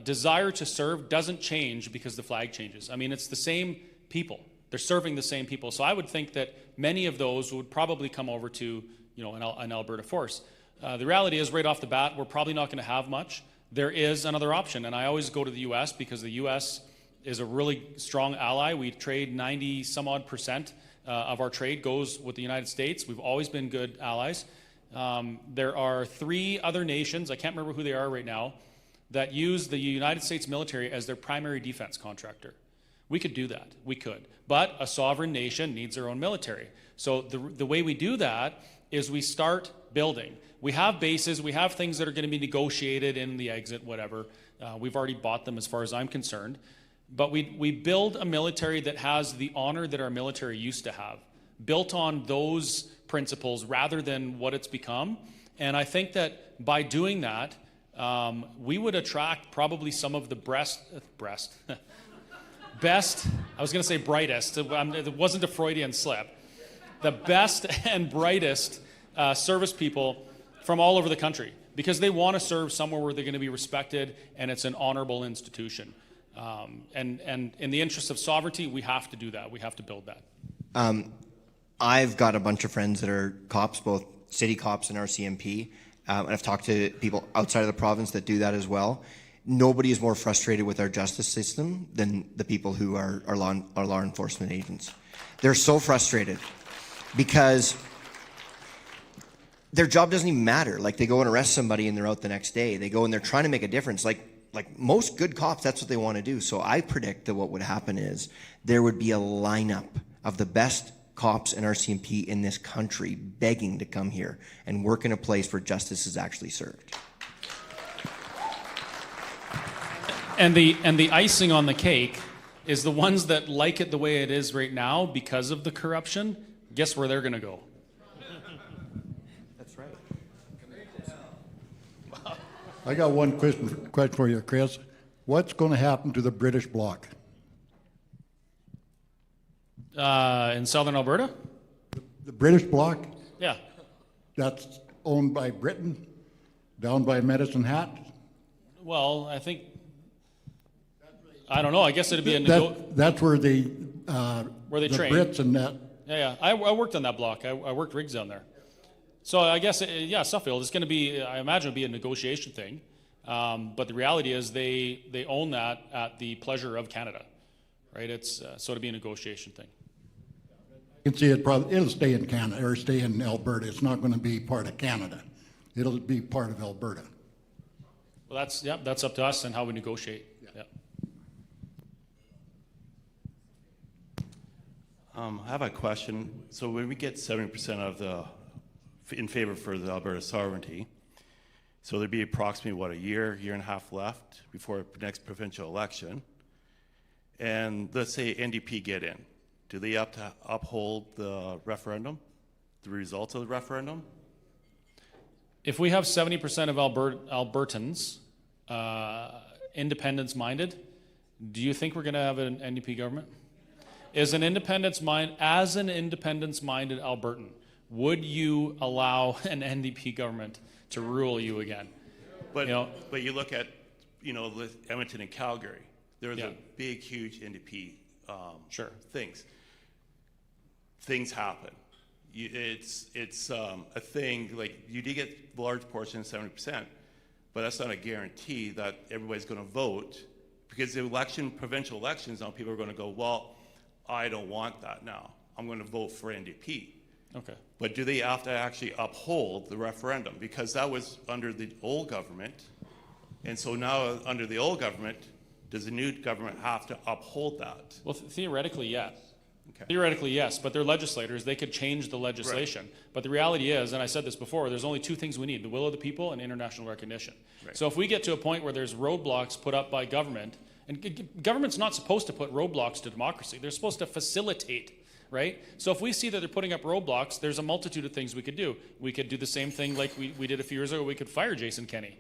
desire to serve doesn't change because the flag changes. I mean, it's the same people. They're serving the same people. So I would think that many of those would probably come over to, you know, an Alberta force. The reality is, right off the bat, we're probably not going to have much. There is another option, and I always go to the U.S. because the U.S. is a really strong ally. We trade 90-some-odd% of our trade goes with the United States. We've always been good allies. There are 3 other nations, I can't remember who they are right now, that use the United States military as their primary defense contractor. We could do that. We could. But a sovereign nation needs their own military. So the way we do that is we start building. We have bases. We have things that are going to be negotiated in the exit, whatever. We've already bought them as far as I'm concerned. But we build a military that has the honor that our military used to have, built on those principles rather than what it's become. And I think that by doing that, we would attract probably some of the best, I was going to say brightest, it wasn't a Freudian slip, the best and brightest service people from all over the country because they want to serve somewhere where they're going to be respected and it's an honorable institution. And in the interest of sovereignty, we have to do that. We have to build that. I've got a bunch of friends that are cops, both city cops and RCMP, and I've talked to people outside of the province that do that as well. Nobody is more frustrated with our justice system than the people who are law enforcement agents. They're so frustrated because their job doesn't even matter. Like, they go and arrest somebody and they're out the next day. They go and they're trying to make a difference. Like most good cops, that's what they want to do. So I predict that what would happen is there would be a lineup of the best cops and RCMP in this country begging to come here and work in a place where justice is actually served. And the icing on the cake is the ones that like it the way it is right now because of the corruption. Guess where they're going to go? That's right. I got one question for you, Chris. What's going to happen to the British bloc? In southern Alberta? The British bloc? Yeah. That's owned by Britain, down by Medicine Hat? Well, I think, I don't know, I guess it'd be that's where they train. Brits and that. Yeah. I worked on that block. I worked rigs down there. So I guess, Suffield, it's going to be, I imagine it'll be a negotiation thing. But the reality is they own that at the pleasure of Canada, right? It's so it'll be a negotiation thing. You can see it'll stay in Canada or stay in Alberta. It's not going to be part of Canada. It'll be part of Alberta. Well, that's up to us and how we negotiate. Yeah. I have a question. So when we get 70% in favor for the Alberta sovereignty, so there'd be approximately, a year and a half left before the next provincial election. And let's say NDP get in. Do they have to uphold the referendum, the results of the referendum? If we have 70% of Albertans independence-minded, do you think we're going to have an NDP government? As an independence-minded Albertan, would you allow an NDP government to rule you again? But you look at Edmonton and Calgary, there was Yeah. a big, huge NDP Sure. things. Things happen. It's a thing, like you do get large portions, 70%, but that's not a guarantee that everybody's going to vote, because the provincial elections, now people are going to go, well, I don't want that now. I'm going to vote for NDP. Okay. But do they have to actually uphold the referendum? Because that was under the old government. And so now under the old government, does the new government have to uphold that? Well, theoretically, yes. Okay. Theoretically, yes, but they're legislators. They could change the legislation. Right. But the reality is, and I said this before, there's only two things we need: the will of the people and international recognition. Right. So if we get to a point where there's roadblocks put up by government, and government's not supposed to put roadblocks to democracy. They're supposed to facilitate, right? So if we see that they're putting up roadblocks, there's a multitude of things we could do. We could do the same thing like we did a few years ago. We could fire Jason Kenney.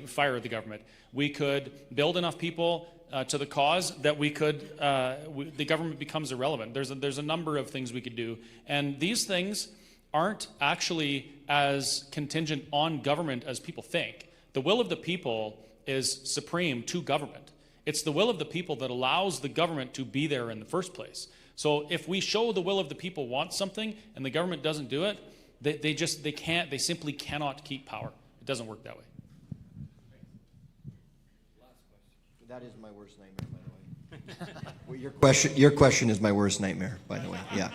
Fire the government. We could build enough people to the cause that we could, the government becomes irrelevant. There's a number of things we could do. And these things aren't actually as contingent on government as people think. The will of the people is supreme to government. It's the will of the people that allows the government to be there in the first place. So if we show the will of the people wants something and the government doesn't do it, they simply cannot keep power. It doesn't work that way. That is my worst nightmare, by the way. Well, your question is my worst nightmare, by the way. Yeah.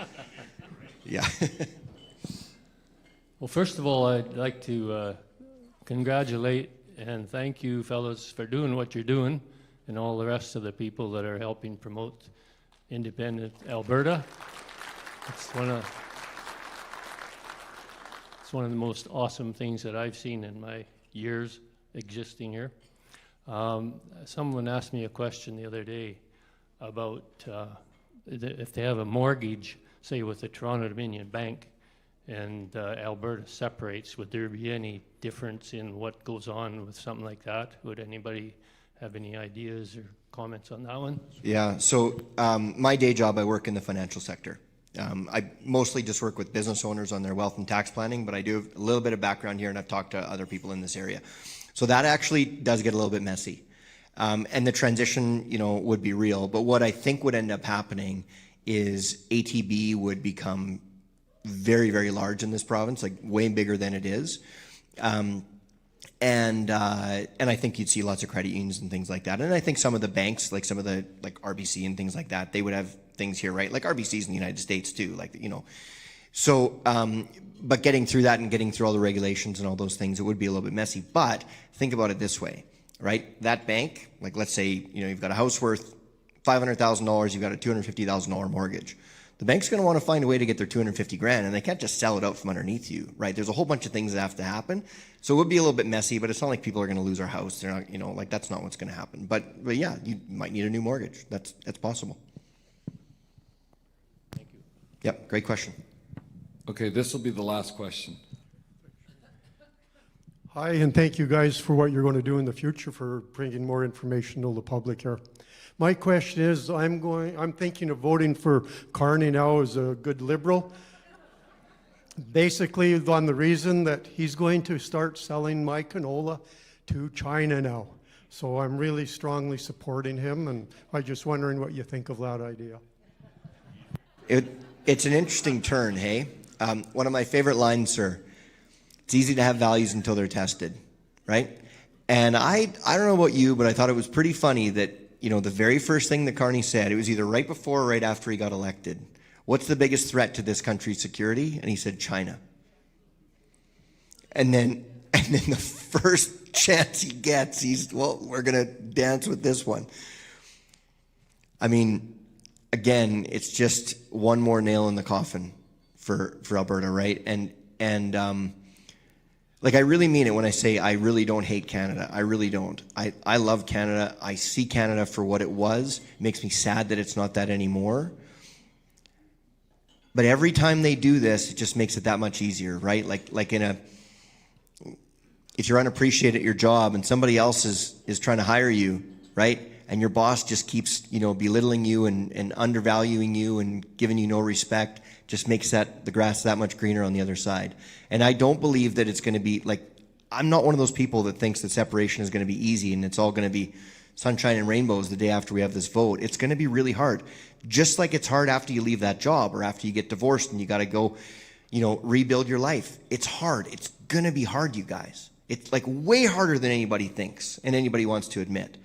Yeah. Well, first of all, I'd like to congratulate and thank you, fellows, for doing what you're doing, and all the rest of the people that are helping promote independent Alberta. It's one of the most awesome things that I've seen in my years existing here. Someone asked me a question the other day about if they have a mortgage, say with the Toronto Dominion Bank, and Alberta separates, would there be any difference in what goes on with something like that? Would anybody have any ideas or comments on that one? Yeah, so my day job, I work in the financial sector. I mostly just work with business owners on their wealth and tax planning, but I do have a little bit of background here, and I've talked to other people in this area. So that actually does get a little bit messy. And the transition, would be real. But what I think would end up happening is ATB would become very, very large in this province, like way bigger than it is. And I think you'd see lots of credit unions and things like that. And I think some of the banks, like some of the RBC and things like that, they would have things here, right? Like RBC's in the United States too, So, but getting through that and getting through all the regulations and all those things, it would be a little bit messy. But think about it this way, right? That bank, like let's say, you've got a house worth $500,000, you've got a $250,000 mortgage. The bank's going to want to find a way to get their $250,000, and they can't just sell it out from underneath you, right? There's a whole bunch of things that have to happen. So it would be a little bit messy, but it's not like people are going to lose their house. They're not, that's not what's going to happen. But yeah, you might need a new mortgage. That's possible. Thank you. Yep, great question. Okay, this will be the last question. Hi, and thank you guys for what you're going to do in the future for bringing more information to the public here. My question is, I'm thinking of voting for Carney now as a good Liberal. Basically, on the reason that he's going to start selling my canola to China now. So I'm really strongly supporting him, and I'm just wondering what you think of that idea. It's an interesting turn, hey? One of my favorite lines, sir, it's easy to have values until they're tested, right? And I don't know about you, but I thought it was pretty funny that, the very first thing that Carney said, it was either right before or right after he got elected. What's the biggest threat to this country's security? And he said, China. And then the first chance he gets, we're going to dance with this one. Again, it's just one more nail in the coffin for Alberta, right? And I really mean it when I say I really don't hate Canada. I really don't. I love Canada. I see Canada for what it was. It makes me sad that it's not that anymore. But every time they do this, it just makes it that much easier, right? If you're unappreciated at your job and somebody else is trying to hire you, right? And your boss just keeps, belittling you and undervaluing you and giving you no respect, just makes the grass that much greener on the other side. And I don't believe that it's going to be I'm not one of those people that thinks that separation is going to be easy and it's all going to be sunshine and rainbows the day after we have this vote. It's going to be really hard. Just like it's hard after you leave that job or after you get divorced and you got to go, rebuild your life. It's hard. It's going to be hard, you guys. It's like way harder than anybody thinks and anybody wants to admit.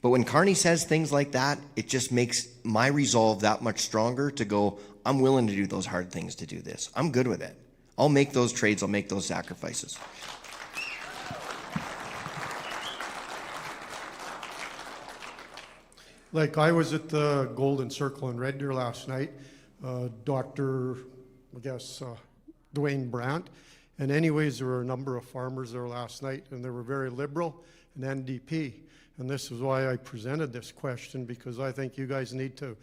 But when Carney says things like that, it just makes my resolve that much stronger to go, I'm willing to do those hard things to do this. I'm good with it. I'll make those trades. I'll make those sacrifices. Like I was at the Golden Circle in Red Deer last night, Dr. Dwayne Brandt, and anyways, there were a number of farmers there last night, and they were very liberal and NDP, and this is why I presented this question, because I think you guys need to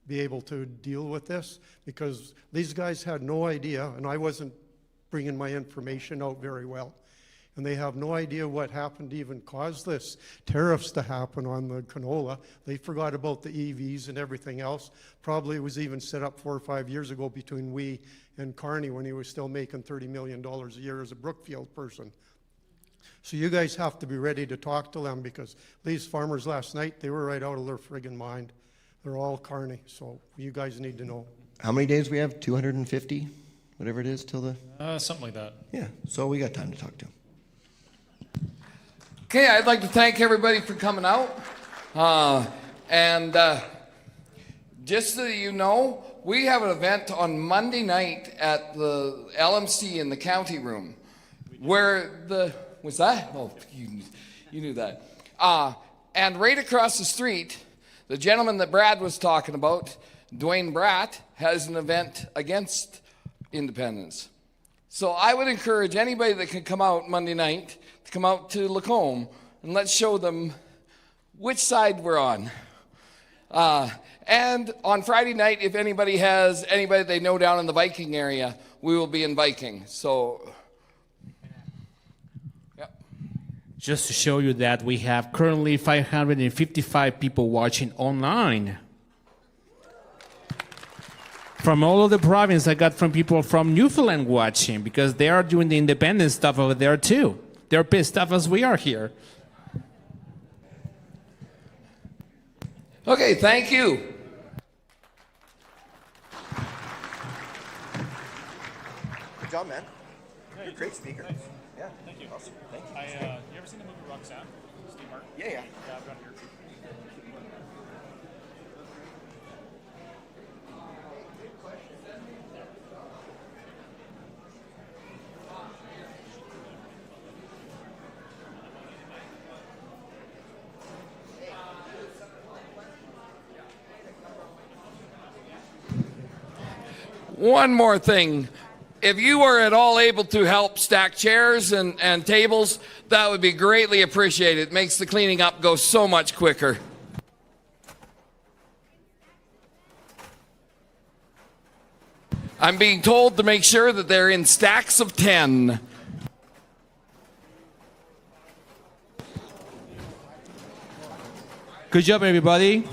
be able to deal with this, because these guys had no idea, and I wasn't bringing my information out very well. And they have no idea what happened to even cause this tariffs to happen on the canola. They forgot about the EVs and everything else. Probably it was even set up 4 or 5 years ago between we and Carney when he was still making $30 million a year as a Brookfield person. So you guys have to be ready to talk to them, because these farmers last night, they were right out of their friggin' mind. They're all Carney, so you guys need to know. How many days we have? 250? Whatever it is till the... Something like that. Yeah, so we got time to talk to them. Okay, I'd like to thank everybody for coming out. Just so you know, we have an event on Monday night at the LMC in the county room where the... Was that? Oh, you knew that. And right across the street, the gentleman that Brad was talking about, Dwayne Bratt, has an event against independence. So I would encourage anybody that can come out Monday night to come out to Lacombe and let's show them which side we're on. And on Friday night, if anybody has anybody they know down in the Viking area, we will be in Viking. So, just to show you that we have currently 555 people watching online. From all of the province, I got from people from Newfoundland watching, because they are doing the independent stuff over there too. They're pissed off as we are here. Okay, thank you. Good job, man. You're a great speaker. Nice. Yeah. Thank you. Awesome. Thank you. You ever seen the movie Roxanne? Steve Martin? Yeah. Yeah, I've got it here. One more thing. If you are at all able to help stack chairs and tables, that would be greatly appreciated. It makes the cleaning up go so much quicker. I'm being told to make sure that they're in stacks of 10. Good job, everybody.